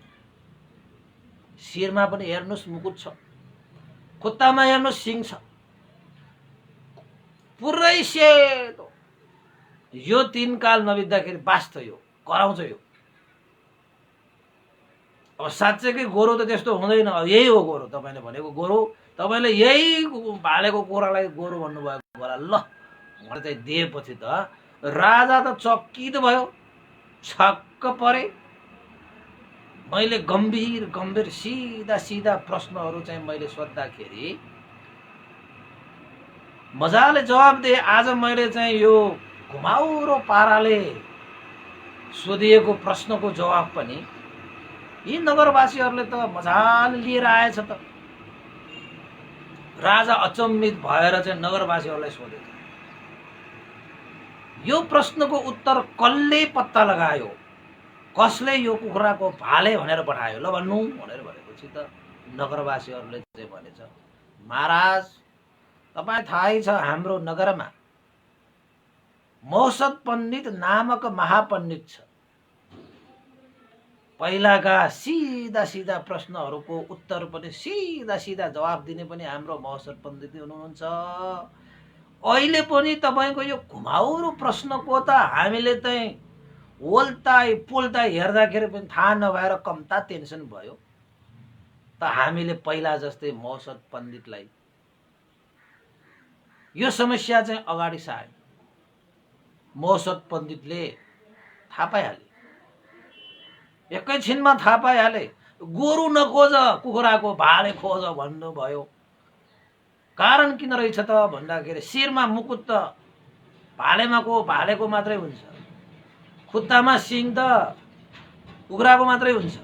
शिरमा पनि हेर्नुहोस् मुकुट छ, खुट्टामा हेर्नुहोस् सिङ छ, पुरै सेतो। यो 3 काल नबित्दाखेरि बाँच्छ, यो कराउँछ यो। अब साँच्चैकै गोरु त त्यस्तो हुँदैन, यही हो गोरु तपाईँले भनेको गोरु। तपाईँले यही भालेको कुखुरालाई गोरु भन्नुभएको होला। ल भनेर चाहिँ दिएपछि त राजा त चकित भयो, छक्क परे। मैले गम्भीर गम्भीर सिधा सिधा प्रश्नहरू चाहिँ मैले सोद्धाखेरि मजाले जवाब दिए। आज मैले चाहिँ यो घुमाउरो पाराले सोधिएको प्रश्नको जवाब पनि यी नगरवासीहरूले त मजाले लिएर आएछ त। राजा अचम्मित भएर चाहिँ नगरवासीहरूलाई सोधेछ, यो प्रश्नको उत्तर कसले पत्ता लगायो, कसले यो कुखुराको भाले भनेर पठायो, ल भन्नु भनेर भनेपछि त नगरवासीहरूले चाहिँ भनेछ, महाराज तपाईँ थाहै छ हाम्रो नगरमा मौसद पण्डित नामक महापण्डित छ। पहिलाका सिधा सिधा प्रश्नहरूको उत्तर पनि सिधा सिधा जवाब दिने पनि हाम्रो मौसद पण्डित हुनुहुन्छ। अहिले पनि तपाईँको यो घुमाउरो प्रश्नको त हामीले चाहिँ ओल्टाइ पोल्टाइ हेर्दाखेरि पनि थाहा नभएर कम्ता टेन्सन भयो। त हामीले पहिला जस्तै मौसद पण्डितलाई यो समस्या चाहिँ अगाडि सारे। मौसद पण्डितले थाहा पाइहाले, एकैछिनमा थाहा पाइहाले। गोरु नखोज, कुखुराको भाले खोज भन्नुभयो। कारण किन रहेछ त भन्दाखेरि शिरमा मुकुट त भालेको मात्रै हुन्छ, खुट्टामा सिङ त कुखुराको मात्रै हुन्छ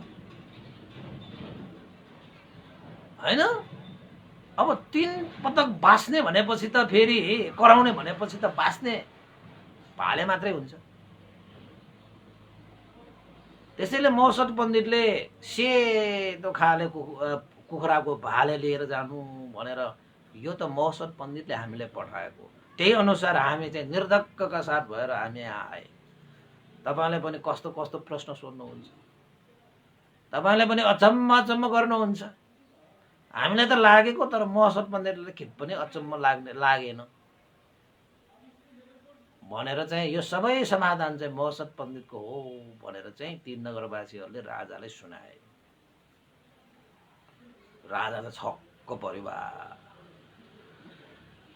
हैन। अब 3 पटक बाँच्ने भनेपछि त फेरि कराउने भनेपछि त बाँच्ने भाले मात्रै हुन्छ। त्यसैले मौसत पण्डितले सेतो खाले कुखुराको भाले लिएर जानु भनेर यो त मौसत पण्डितले हामीलाई पठाएको। त्यही अनुसार हामी चाहिँ निर्धक्कका साथ भएर हामी यहाँ आए। तपाईँले पनि कस्तो कस्तो प्रश्न सोध्नुहुन्छ, तपाईँले पनि अचम्म गर्नुहुन्छ। हामीलाई त लागेको, तर मौसत पण्डितले के पनि अचम्म लागेन भनेर चाहिँ यो सबै समाधान चाहिँ मौसत पण्डितको हो भनेर चाहिँ ती नगरवासीहरूले राजालाई सुनाए। राजा त छक्क पर्यो। बा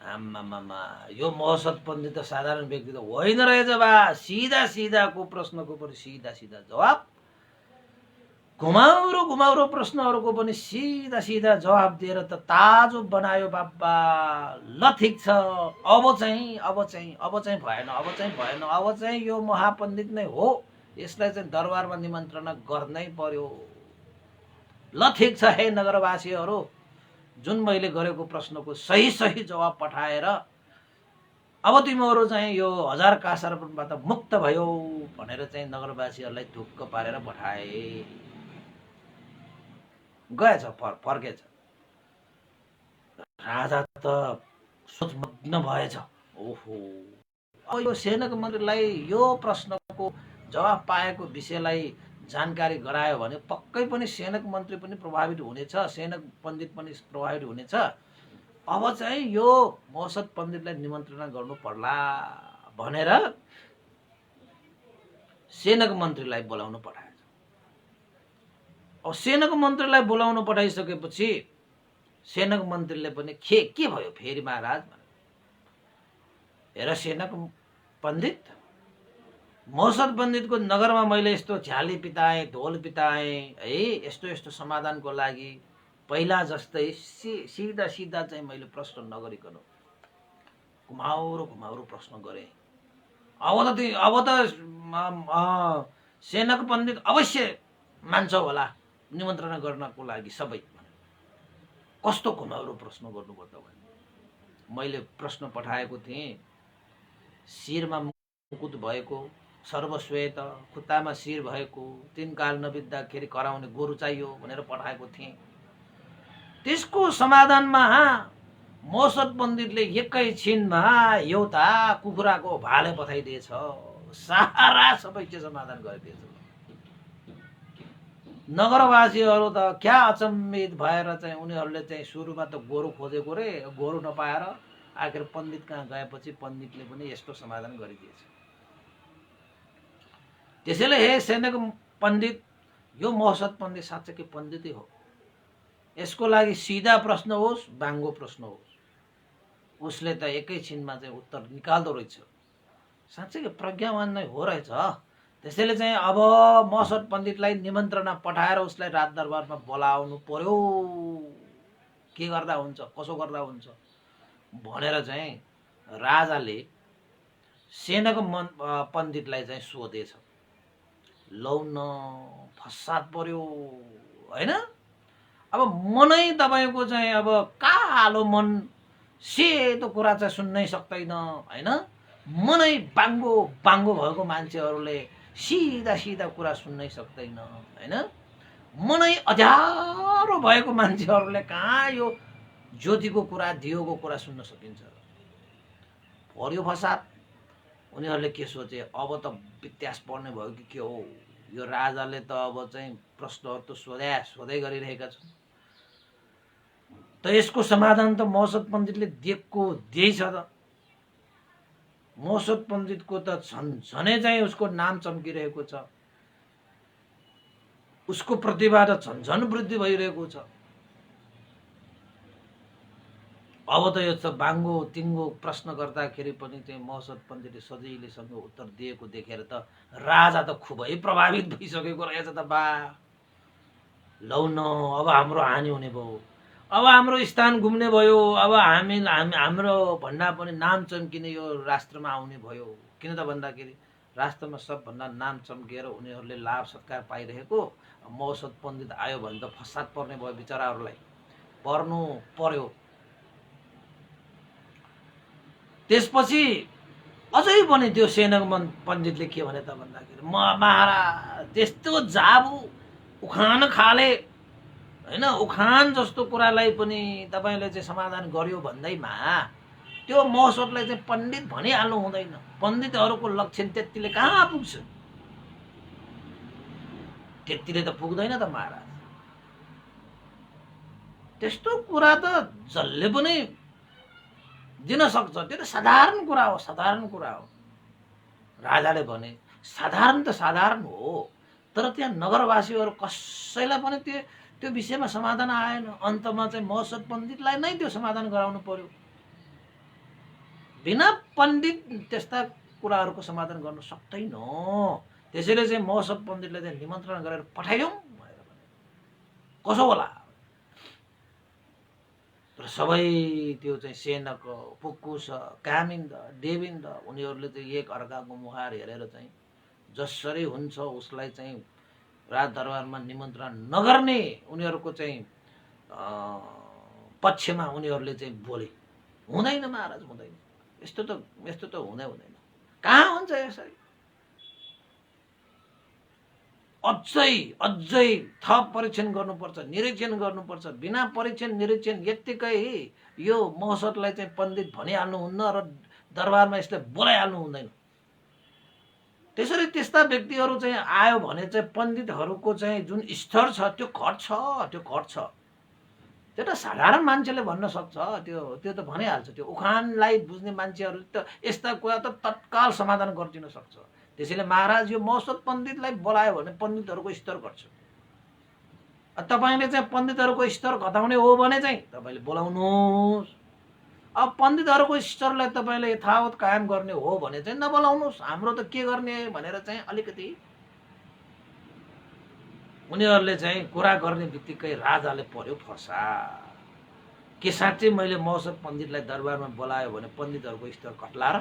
आम्मामा, यो मौसत पण्डित त साधारण व्यक्ति त होइन रहेछ बा। सिधा सिधाको प्रश्नको पनि सिधा सिधा जवाब, घुमाउरो प्रश्नहरूको पनि सिधा सिधा जवाब दिएर त ताजो बनायो बाबा। ल ठिक छ, अब चाहिँ भएन, अब चाहिँ यो महापण्डित नै हो, यसलाई चाहिँ दरबारमा निमन्त्रणा गर्नै पर्यो। ल ठिक छ हे नगरवासीहरू, जुन मैले गरेको प्रश्नको सही जवाब पठाएर अब तिमीहरू चाहिँ यो 1000 का सर्पबाट मुक्त भयो भनेर चाहिँ नगरवासीहरूलाई ढुक्क पारेर पठाए। गएछ, फर्केछ। राजा त सोचमग्न भएछ। ओहो, अब यो सेनक मन्त्रीलाई यो प्रश्नको जवाब पाएको विषयलाई जानकारी गरायो भने पक्कै पनि सेनक मन्त्री पनि प्रभावित हुनेछ, सेनक पण्डित पनि प्रभावित हुनेछ। अब चाहिँ यो मौसत पण्डितलाई निमन्त्रणा गर्नु पर्ला भनेर सेनक मन्त्रीलाई बोलाउन पठाएछ। अब सेनक मन्त्रीलाई बोलाउन पठाइसकेपछि सेनक मन्त्रीले पनि के भयो फेरि महाराज? हेर सेनक पण्डित, मौसत पण्डितको नगरमा मैले यस्तो झ्याली पिताएँ, ढोल पिताएँ है, यस्तो समाधानको लागि पहिला जस्तै सिधा चाहिँ मैले प्रश्न नगरिकन घुमाउरो प्रश्न गरेँ। अब त सेनक पण्डित अवश्य मान्छ होला निमन्त्रणा गर्नको लागि सबै। कस्तो घुमाउरो प्रश्न गर्नुपर्छ भने मैले प्रश्न पठाएको थिएँ, शिरमा मुकुट भएको, सर्वश्वेत, खुट्टामा शिर भएको, 3 काल नबित्दाखेरि कराउने गोरु चाहियो भनेर पठाएको थिएँ। त्यसको समाधानमा मौसत पण्डितले एकैछिनमा एउटा कुखुराको भाले पठाइदिएछ। सारा सबै के समाधान गरिदिएछ। नगरवासीहरू त क्या अचम्मित भएर चाहिँ उनीहरूले चाहिँ सुरुमा त गोरु खोजेको रे, गोरु नपाएर आखिर पण्डित कहाँ गएपछि पण्डितले पनि यस्तो समाधान गरिदिएछ। त्यसैले हे सेनक पण्डित, यो मौसत पण्डित साँच्चै पण्डितै हो। यसको लागि सिधा प्रश्न होस्, बाङ्गो प्रश्न होस्, उसले त एकैछिनमा चाहिँ उत्तर निकाल्दो रहेछ। साँच्चै प्रज्ञावान नै हो रहेछ। त्यसैले चाहिँ अब मौसत पण्डितलाई निमन्त्रणा पठाएर उसलाई राजदरबारमा बोलाउनु पर्यो। के गर्दा हुन्छ, कसो गर्दा हुन्छ भनेर चाहिँ राजाले सेनक पण्डितलाई चाहिँ सोधेछ। लौ न, फसाद पर्यो होइन। अब मनै तपाईँको चाहिँ अब कालो मन, सेतो कुरा चाहिँ सुन्नै सक्दैन होइन। मनै बाङ्गो भएको मान्छेहरूले सिधा कुरा सुन्नै सक्दैन होइन। मनै अध्यारो भएको मान्छेहरूले कहाँ यो ज्योतिको कुरा, दियोको कुरा सुन्न सकिन्छ। पर्यो फसाद। उनीहरूले के सोचे, अब त इतिहास पढ्ने भयो कि के हो, यो राजाले त अब चाहिँ प्रश्नहरू त सोधै गरिरहेका छन्, त यसको समाधान त मौसत पण्डितले दिएछ त। मौसत पण्डितको त झनै चाहिँ उसको नाम चम्किरहेको छ, उसको प्रतिभा त झन वृद्धि भइरहेको छ। अब त यो त बाङ्गो तिङ्गो प्रश्न गर्दाखेरि पनि चाहिँ मौसत पण्डितले सजिलैसँग उत्तर दिएको देखेर त राजा त खुबै प्रभावित भइसकेको रहेछ त। बा लौ न, अब हाम्रो हानि हुने भयो, अब हाम्रो स्थान घुम्ने भयो, अब हाम्रो भन्दा पनि नाम चम्किने यो राष्ट्रमा आउने भयो। किन त भन्दाखेरि राष्ट्रमा सबभन्दा नाम चम्किएर उनीहरूले लाभ सत्कार पाइरहेको मौसत पण्डित आयो भने त फसाद पर्ने भयो बिचराहरूलाई। पर्नु पर्यो। त्यसपछि अझै पनि त्यो सेनक पण्डितले के भने त भन्दाखेरि महाराज त्यस्तो जाबु उखान खाले हैन उखान जस्तो कुरालाई पनि तपाईले चाहिँ समाधान गर्यो भन्दैमा त्यो महोत्सवलाई चाहिँ पण्डित भनिहाल्नु हुँदैन। पण्डितहरूको लक्षण त्यतिले कहाँ पुग्छ, त्यतिले त पुग्दैन त महाराज। त्यस्तो कुरा त जसले पनि दिन सक्छ, त्यो त साधारण कुरा हो, साधारण कुरा हो। राजाले भने साधारण त साधारण हो, तर त्यहाँ नगरवासीहरू कसैलाई पनि त्यो विषयमा समाधान आएन। अन्तमा चाहिँ महोत्सव पण्डितलाई नै त्यो समाधान गराउनु पर्यो। बिना पण्डित त्यस्ता कुराहरूको समाधान गर्न सक्दैन। त्यसैले चाहिँ महोत्सव पण्डितलाई चाहिँ निमन्त्रण गरेर पठाइदिउँ भनेर भने कसो होला। तर सबै त्यो चाहिँ सेनक, पुक्कुस, कामिन्द, देविन्द उनीहरूले चाहिँ एक अर्काको मुहार हेरेर चाहिँ जसरी हुन्छ उसलाई चाहिँ राजदरबारमा निमन्त्रण नगर्ने उनीहरूको चाहिँ पक्षमा उनीहरूले चाहिँ बोले। हुँदैन महाराज, हुँदैन, यस्तो त हुँदैन। कहाँ हुन्छ यसरी? अझै थप परीक्षण गर्नुपर्छ, निरीक्षण गर्नुपर्छ। बिना परीक्षण निरीक्षण यत्तिकै यो महोत्सवलाई चाहिँ पण्डित भनिहाल्नुहुन्न र दरबारमा यसलाई बोलाइहाल्नु हुँदैन। त्यसरी त्यस्ता व्यक्तिहरू चाहिँ आयो भने चाहिँ पण्डितहरूको चाहिँ जुन स्तर छ त्यो घट्छ, त्यो घट्छ। त्यो त साधारण मान्छेले भन्न सक्छ, त्यो त भनिहाल्छ। त्यो उखानलाई बुझ्ने मान्छेहरू त यस्ता कुरा त तत्काल समाधान गरिदिन सक्छ। त्यसैले महाराज यो महोत्सव पण्डितलाई बोलायो भने पण्डितहरूको स्तर घट्छ। तपाईँले चाहिँ पण्डितहरूको स्तर घटाउने हो भने चाहिँ तपाईँले बोलाउनुहोस्। अब पण्डितहरूको स्तरलाई तपाईँले यथावत कायम गर्ने हो भने चाहिँ नबोलाउनुहोस्। हाम्रो त के गर्ने भनेर चाहिँ अलिकति उनीहरूले चाहिँ कुरा गर्ने बित्तिकै राजाले पर्यो फसा। के साँच्चै मैले महोत्सव पण्डितलाई दरबारमा बोलायो भने पण्डितहरूको स्तर घट्ला र?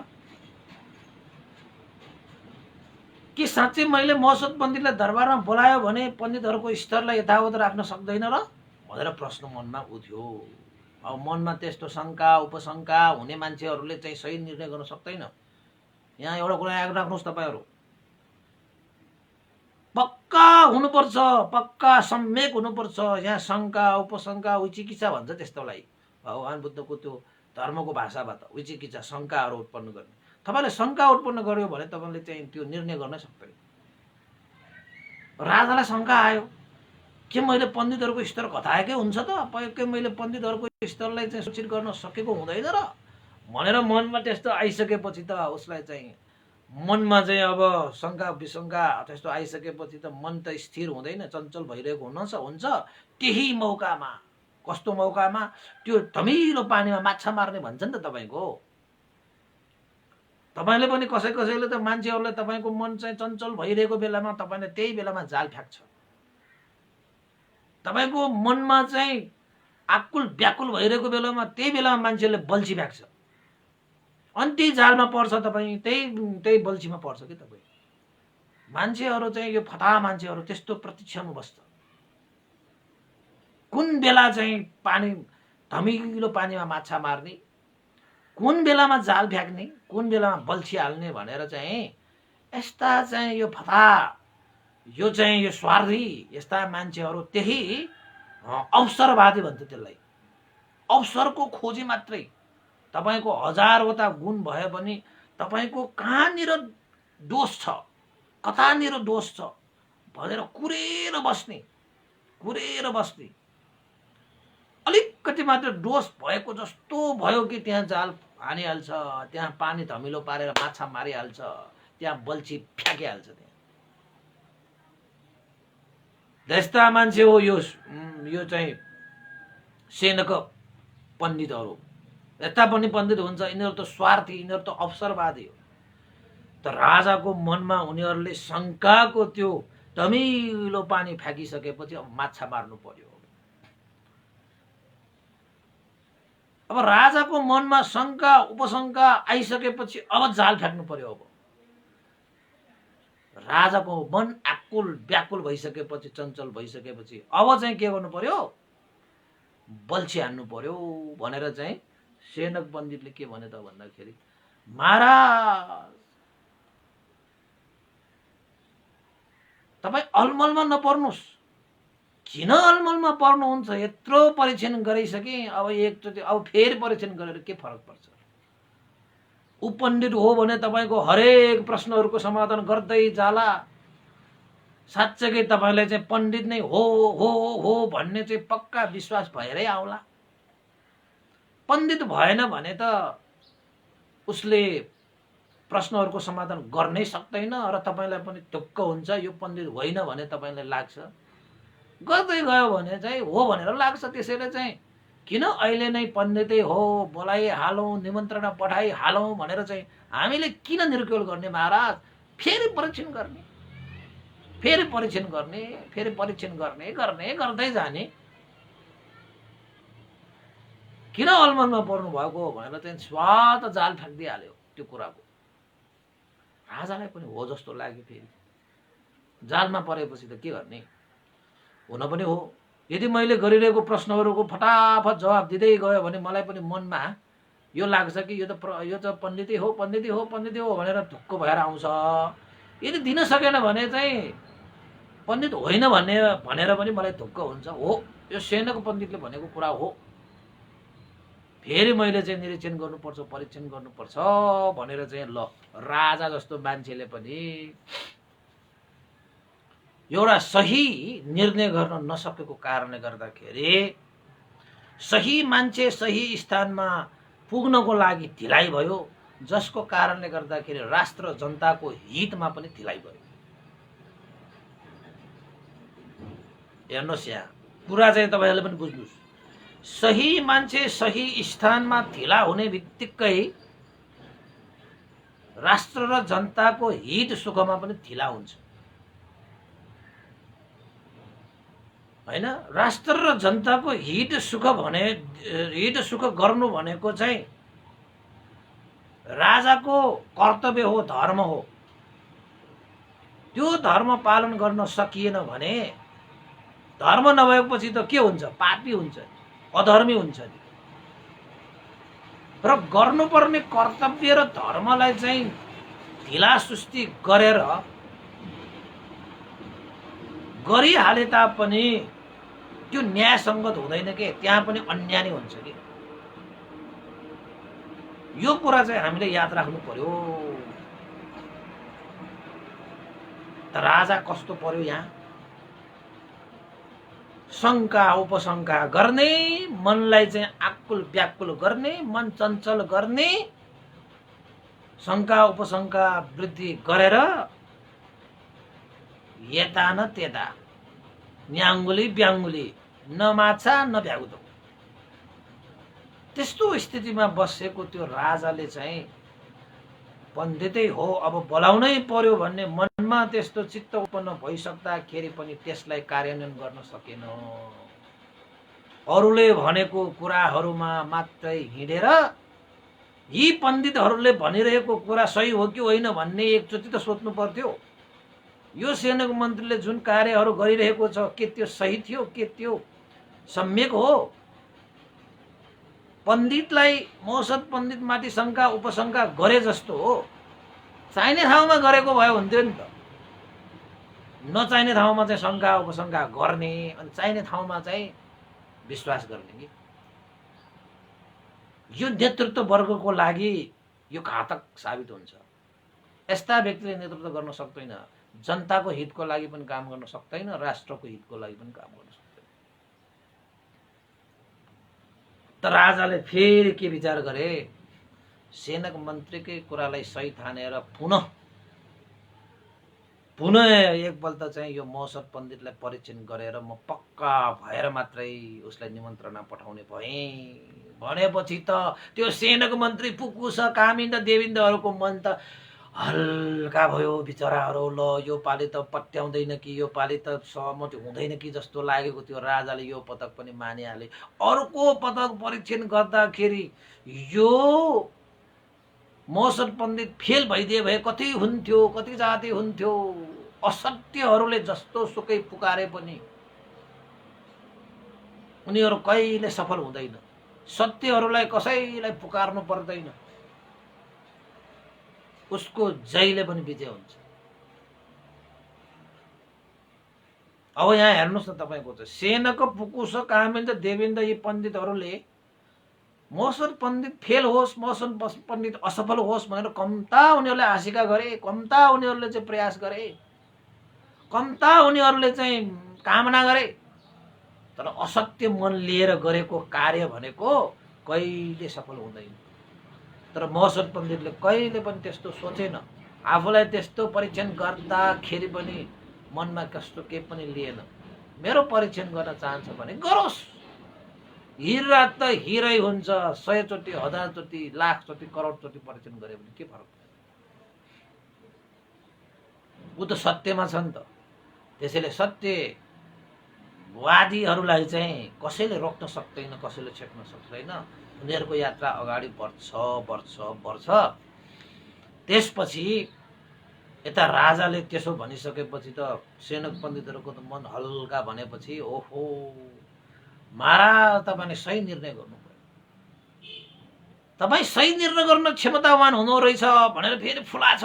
के साँच्चै मैले महोत्सव पण्डितलाई दरबारमा बोलायो भने पण्डितहरूको स्तरलाई यथावत राख्न सक्दैन र भनेर प्रश्न मनमा उठ्यो। अब मनमा त्यस्तो शङ्का उपशङ्का हुने मान्छेहरूले चाहिँ सही निर्णय गर्न सक्दैन। यहाँ एउटा कुरा याद राख्नुहोस्, तपाईँहरू पक्का हुनुपर्छ, पक्का सम्यक हुनुपर्छ। यहाँ शङ्का उपशङ्का विचिकित्सा भन्छ त्यस्तोलाई। भगवान बुद्धको त्यो धर्मको भाषाबाट विचिकित्सा, शङ्काहरू उत्पन्न गर्ने। तपाईँले शङ्का उत्पन्न गर्यो भने तपाईँले चाहिँ त्यो निर्णय गर्न सक्दैन। राजालाई शङ्का आयो, के मैले पण्डितहरूको स्तर घटाएकै हुन्छ त? के मैले पण्डितहरूको स्तरलाई चाहिँ सुरक्षित गर्न सकेको हुँदैन र भनेर मनमा त्यस्तो आइसकेपछि त उसलाई चाहिँ मनमा चाहिँ अब शङ्का विशङ्का त्यस्तो आइसकेपछि त मन त स्थिर हुँदैन, चञ्चल भइरहेको हुन्छ। त्यही मौकामा, कस्तो मौकामा? त्यो धमिलो पानीमा माछा मार्ने भन्छ नि त तपाईँको। तपाईँले पनि कसैले त मान्छेहरूलाई तपाईँको मन चाहिँ चञ्चल भइरहेको बेलामा तपाईँले त्यही बेलामा जाल फ्याँक्छ। तपाईँको मनमा चाहिँ आकुल व्याकुल भइरहेको बेलामा त्यही बेलामा मान्छेले बल्छी फ्याँक्छ। अनि त्यही जालमा पर्छ तपाईँ, त्यही बल्छीमा पर्छ कि तपाईँ। मान्छेहरू चाहिँ यो फटा मान्छेहरू त्यस्तो प्रतीक्षामा बस्छ। कुन बेला चाहिँ पानी धमिलो पानीमा माछा मार्ने, कुन बेलामा जाल फ्याँक्ने, कुन बेलामा बल्छी हाल्ने भनेर चाहिँ यस्ता चाहिँ यो फटा, यो चाहिँ यो स्वार्थी यस्ता मान्छेहरू त्यही अवसरवादी भन्छ त्यसलाई। अवसरको खोजी मात्रै। तपाईँको हजारवटा गुण भए पनि तपाईँको कहाँनिर दोष छ, कतानिर दोष छ भनेर कुरेर बस्ने। अलिकति मात्र दोष भएको जस्तो भयो कि त्यहाँ जाल हानिहाल्छ, त्यहाँ पानी धमिलो पारेर माछा मारिहाल्छ, त्यहाँ बल्छी फ्याँकिहाल्छ। त्यस्ता मान्छे हो यो चाहिँ सेनक पण्डितहरू। यस्ता पनि पण्डित हुन्छ, यिनीहरू त स्वार्थी, यिनीहरू त अवसरवादी हो। त राजाको मनमा उनीहरूले शङ्काको त्यो धमिलो पानी फ्याँकिसकेपछि अब माछा मार्नु पर्यो। अब राजाको मनमा शङ्का उपशङ्का आइसकेपछि अब जाल फ्याँक्नु पर्यो। अब राजाको मन आकुल व्याकुल भइसकेपछि, चञ्चल भइसकेपछि अब चाहिँ के गर्नु पर्यो? बल्छी हान्नु पर्यो भनेर चाहिँ सेनक पण्डितले के भने त भन्दाखेरि महाराज तपाईँ अलमलमा नपर्नुहोस्। किन अलमलमा पर्नुहुन्छ? यत्रो परीक्षण गरिसके, अब एकचोटि अब फेरि परीक्षण गरेर के फरक पर्छ? ऊ पण्डित हो भने तपाईँको हरेक प्रश्नहरूको समाधान गर्दै जाला। साँच्चै तपाईँलाई चाहिँ पण्डित नै हो भन्ने चाहिँ पक्का विश्वास भएरै आउला। पण्डित भएन भने त उसले प्रश्नहरूको समाधान गर्नै सक्दैन र तपाईँलाई पनि ढुक्क हुन्छ। यो पण्डित होइन भने तपाईँलाई लाग्छ। गर्दै गयो भने चाहिँ हो भनेर लाग्छ। त्यसैले चाहिँ किन अहिले नै पण्डितै हो बोलाइहालौँ, निमन्त्रणा पठाइहालौँ भनेर चाहिँ हामीले किन निर्केल गर्ने महाराज? फेरि परीक्षण गर्ने, फेरि परीक्षण गर्ने, फेरि परीक्षण गर्ने, गर्दै जाने। किन अलमलमा पर्नु भएको भनेर चाहिँ स्वात जाल फ्याँकिदिइहाल्यो त्यो कुराको। राजालाई पनि हो जस्तो लाग्यो। फेरि जालमा परेपछि त के गर्ने? हुन पनि हो। यदि मैले गरिरहेको प्रश्नहरूको फटाफट जवाब दिँदै गयो भने मलाई पनि मनमा यो लाग्छ कि यो त पण्डितै हो भनेर ढुक्क भएर आउँछ। यदि दिन सकेन भने चाहिँ पण्डित होइन भनेर पनि मलाई ढुक्क हुन्छ। हो, यो सेनको पण्डितले भनेको कुरा हो। फेरि मैले चाहिँ निरीक्षण गर्नुपर्छ, परीक्षण गर्नुपर्छ भनेर चाहिँ ल राजा जस्तो मान्छेले पनि एउटा सही निर्णय गर्न नसकेको कारणले गर्दाखेरि सही मान्छे सही स्थानमा पुग्नको लागि ढिलाइ भयो, जसको कारणले गर्दाखेरि राष्ट्र र जनताको हितमा पनि ढिलाइ भयो। हेर्नुहोस् यहाँ कुरा चाहिँ तपाईँहरूले पनि बुझ्नुहोस्। सही मान्छे सही स्थानमा ढिला हुने बित्तिकै राष्ट्र र जनताको हित सुखमा पनि ढिला हुन्छ हैन। राष्ट्र र जनताको हित सुख गर्नु भनेको चाहिँ राजाको कर्तव्य हो, धर्म हो। त्यो धर्म पालन गर्न सकिएन भने धर्म नभएपछि त के हुन्छ? पापी हुन्छ, अधर्मी हुन्छ। र गर्नुपर्ने कर्तव्य र धर्मलाई चाहिँ ढिला सुस्ती गरेर गरिहाले तापनि त्यो न्यायसङ्गत हुँदैन के, त्यहाँ पनि अन्याय नै हुन्छ कि। यो कुरा चाहिँ हामीले याद राख्नु पर्यो। त राजा कस्तो पर्यो यहाँ? शङ्का उपशङ्का गर्ने, मनलाई चाहिँ आकुल व्याकुल गर्ने, मन चञ्चल गर्ने, शङ्का उपशङ्का वृद्धि गरेर यता न त्यता, न्याङ्गुली ब्याङ्गुली, न माछा न भ्यागुदो, त्यस्तो स्थितिमा बसेको त्यो राजाले चाहिँ पण्डितै हो अब बोलाउनै पर्यो भन्ने मनमा त्यस्तो चित्त उत्पन्न भइसक्दाखेरि पनि त्यसलाई कार्यान्वयन गर्न सकेन। अरूले भनेको कुराहरूमा मात्रै हिँडेर यी पण्डितहरूले भनिरहेको कुरा सही हो कि होइन भन्ने एकचोटि त सोध्नु पर्थ्यो। यो सेनाको मन्त्रीले जुन कार्यहरू गरिरहेको छ के त्यो सही थियो, के त्यो सम्यक हो? पण्डितलाई मौसद पण्डितमाथि शङ्का उपशङ्का गरे जस्तो हो, चाहिने ठाउँमा गरेको भए हुन्थ्यो नि त। नचाहिने ठाउँमा चाहिँ शङ्का उपशङ्का गर्ने अनि चाहिने ठाउँमा चाहिँ विश्वास गर्ने कि। यो नेतृत्व वर्गको लागि यो घातक साबित हुन्छ। यस्ता व्यक्तिले नेतृत्व गर्न सक्दैन, जनताको हितको लागि पनि काम गर्न सक्दैन, राष्ट्रको हितको लागि पनि काम गर्न सक्दैन। त राजाले फेरि के विचार गरे? सेनाको मन्त्रीकै कुरालाई सही ठानेर पुनः एकपल्ट चाहिँ यो मौसद पण्डितलाई परीक्षण गरेर म पक्का भएर मात्रै उसलाई निमन्त्रणा पठाउने भएँ भनेपछि त त्यो सेनाको मन्त्री पुकुस कामिन्द देविन्दहरूको मन त हल्का भयो। बिचराहरू ल यो पालि त पट्याउँदैन कि, यो पालि त सहमति हुँदैन कि जस्तो लागेको थियो। राजाले यो पटक पनि मानिहाले। अर्को पटक परीक्षण गर्दाखेरि यो मौसद पण्डित फेल भइदिए भए कति हुन्थ्यो, कति जाति हुन्थ्यो। असत्यहरूले जस्तो सुकै पुकारे पनि उनीहरू कहिले सफल हुँदैन। सत्यहरूलाई कसैलाई पुकार्नु पर्दैन। उसको जहिले पनि विजय हुन्छ। अब यहाँ हेर्नुहोस् न, तपाईँको चाहिँ सेनक पुकुस कामेन्द्र देवेन्द्र यी पण्डितहरूले मौसम पण्डित फेल होस्, मौसम पण्डित असफल होस् भनेर कम्ता उनीहरूले आशिका गरे, कम्ता उनीहरूले चाहिँ प्रयास गरे, कम्ता उनीहरूले चाहिँ कामना गरे। तर असत्य मन लिएर गरेको कार्य भनेको कहिले सफल हुँदैन। तर मौसम पण्डितले कहिले पनि त्यस्तो सोचेन। आफूलाई त्यस्तो परीक्षण गर्दाखेरि पनि मनमा कस्तो केही पनि लिएन। मेरो परीक्षण गर्न चाहन्छ भने गरोस्। हिरा त हिरै हुन्छ। 100 चोटि, 1000 चोटि, लाख चोटि, करोड चोटि परीक्षण गरे भने के फरक पर्छ? ऊ त सत्यमा छ नि त। त्यसैले सत्यवादीहरूलाई चाहिँ कसैले रोक्न सक्दैन, कसैले छेक्न सक्दैन। उनीहरूको यात्रा अगाडि बढ्छ। त्यसपछि यता राजाले त्यसो भनिसकेपछि त सेनक पण्डितहरूको त मन हल्का भनेपछि ओहो महाराज तपाईँले सही निर्णय गर्नु पर्यो, तपाईँ सही निर्णय गर्न क्षमतावान हुनु रहेछ भनेर फेरि फुलाएछ।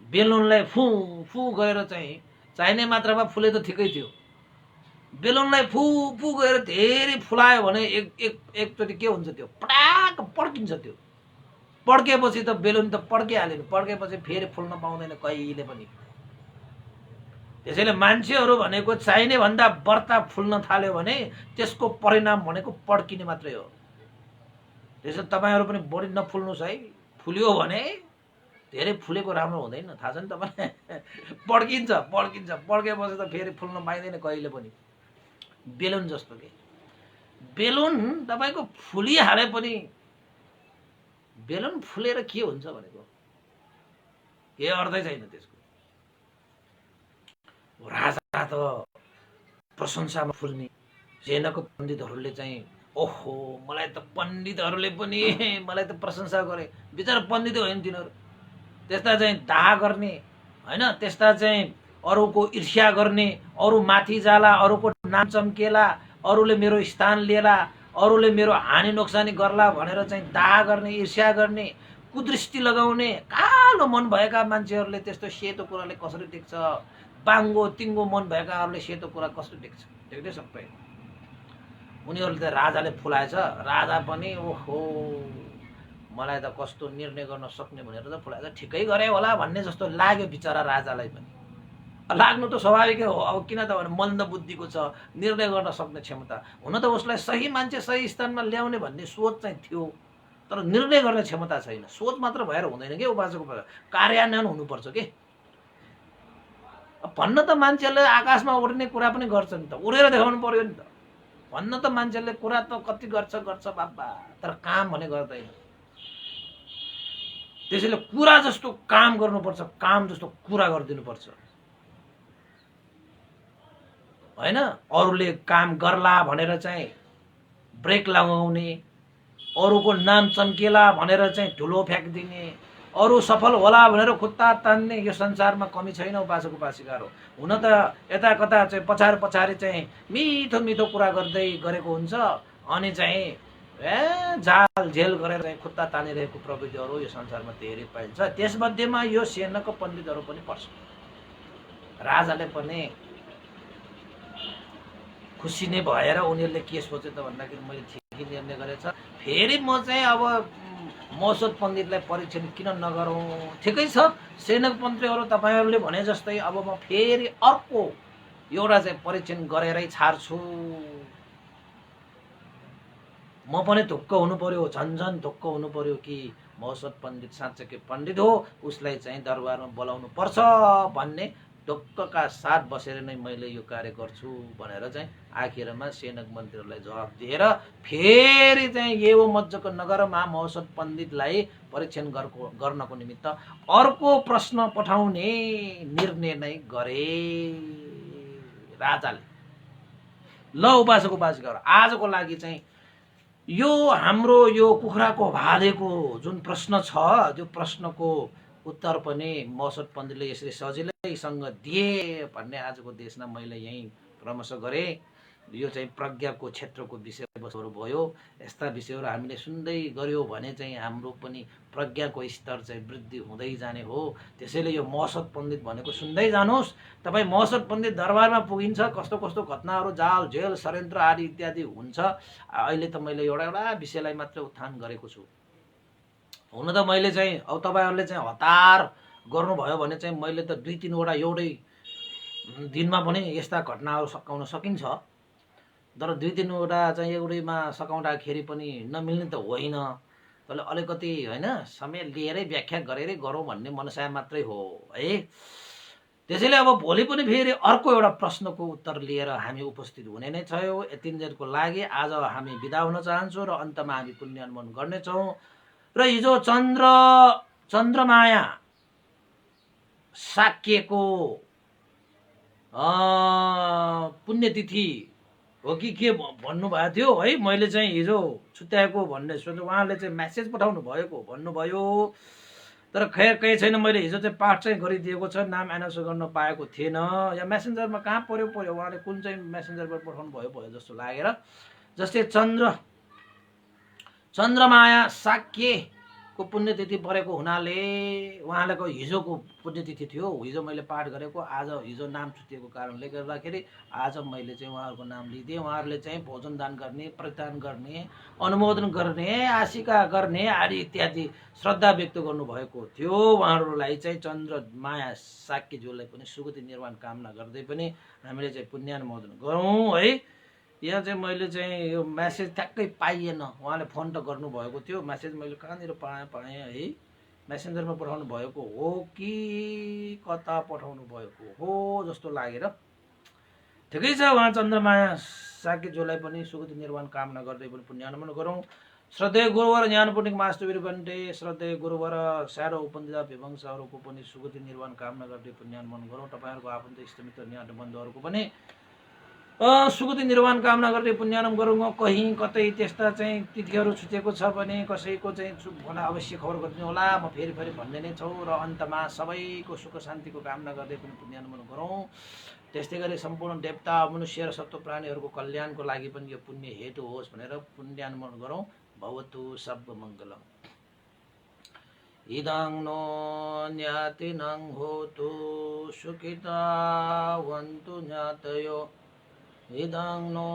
बेलुनलाई फु फु गएर चाहिँ चाहिने मात्रामा फुले त ठिकै थियो। बेलुनलाई फु फु गएर धेरै फुलायो भने एकचोटि के हुन्छ, त्यो पटाक पड्किन्छ। त्यो पड्केपछि त बेलुन त पड्किहाल्यो नि, पड्केपछि फेरि फुल्न पाउँदैन कहिले पनि। त्यसैले मान्छेहरू भनेको चाहिने भन्दा बढ्ता फुल्न थाल्यो भने त्यसको परिणाम भनेको पड्किने मात्रै हो। त्यसैले तपाईँहरू पनि बढी नफुल्नुहोस् है। फुल्यो भने धेरै फुलेको राम्रो हुँदैन, थाहा छ नि तपाईँलाई। पड्किन्छ, पड्केपछि त फेरि फुल्न पाइँदैन कहिले पनि। बेलुन जस्तो के, बेलुन तपाईँको फुलिहाले पनि बेलुन फुलेर के हुन्छ भनेको के अर्थै छैन त्यसको। राजा त प्रशंसामा फुल्ने। सेनको पण्डितहरूले चाहिँ ओहो मलाई त पण्डितहरूले पनि मलाई त प्रशंसा गरे। बिचरा पण्डित होइन तिनीहरू। त्यस्ता चाहिँ दाह गर्ने होइन, त्यस्ता चाहिँ अरूको ईर्ष्या गर्ने, अरू माथि जाला, अरूको नाम चम्केला, अरूले मेरो स्थान लिएला, अरूले मेरो हानि नोक्सानी गर्ला भनेर चाहिँ दाह गर्ने, ईर्ष्या गर्ने, कुदृष्टि लगाउने कालो मन भएका मान्छेहरूले त्यस्तो सेतो कुराले कसरी देख्छ? बाङ्गो तिङ्गो मन भएकाहरूले सेतो कुरा कसरी देख्छ? देख्दै सक्दैन। उनीहरूले त राजाले फुलाएछ। राजा पनि ओहो मलाई त कस्तो निर्णय गर्न सक्ने भनेर त फुलाएछ, ठिकै गरे होला भन्ने जस्तो लाग्यो बिचरा राजालाई पनि। लाग्नु त स्वाभाविकै हो। अब किन त भने मन्द बुद्धिको छ, निर्णय गर्न सक्ने क्षमता। हुन त उसलाई सही मान्छे सही स्थानमा ल्याउने भन्ने सोच चाहिँ थियो, तर निर्णय गर्ने क्षमता छैन। सोच मात्र भएर हुँदैन के उपासको, कार्यान्वयन हुनुपर्छ के। भन्न त मान्छेले आकाशमा उड्ने कुरा पनि गर्छ नि त, उडेर देखाउनु पर्यो नि त। भन्न त मान्छेले कुरा त कति गर्छ बाबा, तर काम भने गर्दैन। त्यसैले कुरा जस्तो काम गर्नुपर्छ, काम जस्तो कुरा गरिदिनुपर्छ होइन। अरूले काम गर्ला भनेर चाहिँ ब्रेक लगाउने, अरूको नाम चम्केला भनेर चाहिँ धुलो फ्याँकिदिने, अरू सफल होला भनेर खुट्टा तान्ने यो संसारमा कमी छैन उपासक उपासिकाहरू। हुन त यता कता चाहिँ पछाडि चाहिँ मिठो मिठो कुरा गर्दै गरेको हुन्छ, अनि चाहिँ झाल झेल गरेर चाहिँ खुट्टा तानिरहेको प्रविधिहरू यो संसारमा धेरै पाइन्छ। त्यसमध्येमा यो सेनको पण्डितहरू पनि पर्छ। राजाले पनि खुसी नै भएर उनीहरूले के सोचे त भन्दाखेरि मैले ठिकै निर्णय गरेछ, फेरि म चाहिँ अब मौसद पण्डितलाई परीक्षण किन नगरौँ? ठिकै छ सेनक मन्त्रीहरू तपाईँहरूले भने जस्तै अब म फेरि अर्को एउटा चाहिँ परीक्षण गरेरै छाड्छु। म पनि ढुक्क हुनु पर्यो, झन्झन ढुक्क हुनु पर्यो कि मौसद पण्डित साँच्चै पण्डित हो, उसलाई चाहिँ दरबारमा बोलाउनु पर्छ भन्ने ढुक्कका साथ बसेर नै मैले यो कार्य गर्छु भनेर चाहिँ आखिरमा सेनक मन्त्रीहरूलाई जवाब दिएर फेरि चाहिँ यो मज्जको नगरमा मौसद पण्डितलाई परीक्षण गर्नको निमित्त अर्को प्रश्न पठाउने निर्णय नै गरे राजाले। ल उपासक उपासिकाहरू, आजको लागि चाहिँ यो हाम्रो यो कुखुराको भालेको जुन प्रश्न छ, त्यो प्रश्नको उत्तर पनि मौसद पण्डितले यसरी सजिलैसँग दिए भन्ने आजको देशमा मैले यही परामर्श गरेँ। यो चाहिँ प्रज्ञाको क्षेत्रको विषयवस्तुहरू भयो। यस्ता विषयहरू हामीले सुन्दै गऱ्यौँ भने चाहिँ हाम्रो पनि प्रज्ञाको स्तर चाहिँ वृद्धि हुँदै जाने हो। त्यसैले यो मौसत पण्डित भनेको सुन्दै जानुहोस्। तपाईँ मौसत पण्डित दरबारमा पुगिन्छ, कस्तो कस्तो घटनाहरू जाल जेल षड्यन्त्र आदि इत्यादि हुन्छ। अहिले त मैले एउटा विषयलाई मात्र उत्थान गरेको छु। हुन त मैले चाहिँ अब तपाईँहरूले चाहिँ हतार गर्नुभयो भने चाहिँ मैले त 2-3 वटा एउटै दिनमा पनि यस्ता घटनाहरू सकाउन सकिन्छ। तर 2-3 वटा चाहिँ एउटैमा सकाउँदाखेरि पनि नमिल्ने त होइन। त्यसले अलिकति होइन समय लिएरै व्याख्या गरेरै गरौँ भन्ने मनसाय मात्रै हो है। त्यसैले अब भोलि पनि फेरि अर्को एउटा प्रश्नको उत्तर लिएर हामी उपस्थित हुने नै छौँ। यतिन्जेलको लागि आज हामी बिदा हुन चाहन्छौँ र अन्तमा हामी पुण्यानुमोदन गर्नेछौँ। र हिजो चन्द्रमाया शाक्यको पुण्यतिथि हो कि के भन्नुभएको थियो है। मैले चाहिँ हिजो छुट्याएको भन्ने सोचेँ, उहाँले चाहिँ म्यासेज पठाउनु भएको भन्नुभयो। तर खैर केही छैन, मैले हिजो चाहिँ पाठ चाहिँ गरिदिएको छ, नाम एनाउन्स गर्न पाएको थिएन। या मेसेन्जरमा कहाँ पर्यो उहाँले कुन चाहिँ मेसेन्जरबाट पठाउनु भयो जस्तो लागेर। जस्तै चन्द्रमाया शाक्यको पुण्यतिथि परेको हुनाले उहाँको हिजोको पुण्यतिथि थियो। हिजो मैले पाठ गरेको, आज हिजो नाम छुटिएको कारणले गर्दाखेरि आज मैले चाहिँ उहाँहरूको नाम लिदिएँ। उहाँहरूले चाहिँ भोजन दान गर्ने, प्रतिदान गर्ने, अनुमोदन गर्ने, आशिका गर्ने आदि इत्यादि श्रद्धा व्यक्त गर्नुभएको थियो। उहाँहरूलाई चाहिँ चन्द्रमाया शाक्यज्यूलाई पनि सुगति निर्माण कामना गर्दै पनि हामीले चाहिँ पुण्यानुमोदन गरौँ है। यहाँ चाहिँ मैले चाहिँ यो म्यासेज ठ्याक्कै पाइएन। उहाँले फोन त गर्नुभएको थियो, म्यासेज मैले कहाँनिर पाएँ है। मेसेन्जरमा पठाउनु भएको हो कि कता पठाउनु भएको हो जस्तो लागेर। ठिकै छ, उहाँ चन्द्रमाया शाक्यज्यूलाई पनि सुगति निर्माण कामना गर्दै पनि पुण्यानुमोदन गरौँ। श्रद्धेय गुरुवर ज्ञानपुण्डिक मास्टर वीरबन्टे, श्रद्धेय गुरुवर स्यारो उपनिषद विभंशहरूको पनि सुगति निर्माण कामना गर्दै पुण्यानुमोदन गरौँ। तपाईँहरूको आफन्त इष्टमित्र ज्ञान बन्धुहरूको पनि सुगति निर्माण कामना गर्दै पुण्यानुमोदन गरौँ। कहीँ कतै त्यस्ता चाहिँ तिथिहरू छुटेको छ भने कसैको चाहिँ मलाई अवश्य खबर गरिदिनु होला। म फेरि भन्ने नै छौँ। र अन्तमा सबैको सुख शान्तिको कामना गर्दै पनि पुण्यानुमोदन गरौँ। त्यस्तै गरी सम्पूर्ण देवता मनुष्य र सत्व प्राणीहरूको कल्याणको लागि पनि यो पुण्य हेतु होस् भनेर पुण्यानुमोदन गरौँ। भवतु सर्वमङ्गलम्। इदं नो ज्ञातिनं होतु सुखितावन्तु ज्ञातयो। इदं नो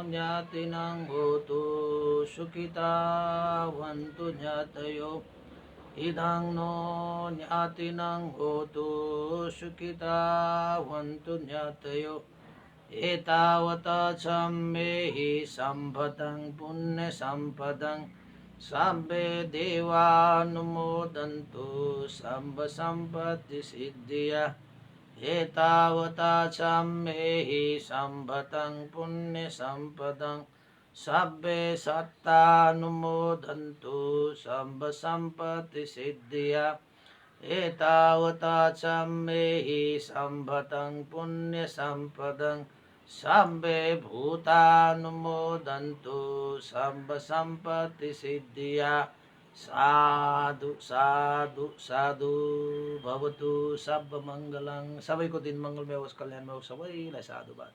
ज्ञातिनं होतु सुखितावन्तु ज्ञातयो। इदं नो ज्ञातिनं होतु सुखितावन्तु ज्ञातयो। एतावता सम्मेहि सम्पदं पुण्यसम्पदं साम्बे देवानुमोदन्तु सम्पत्तिसिद्धिया। एतावता सम्मेहि सम्पदं पुण्यसम्पदं सब्बे सत्तानुमोदन्तु सम्पत्तिसिद्धिया। एतावता सम्मेहि सम्पदं पुण्यसम्पदं सब्बे भूतानुमोदन्तु सम्पत्तिसिद्धिया। साधु साधु साधु भवतु सर्वमङ्गलं। सबैको दिन मङ्गलमय होस्, कल्याणमय होस्। सबैलाई साधुवाद।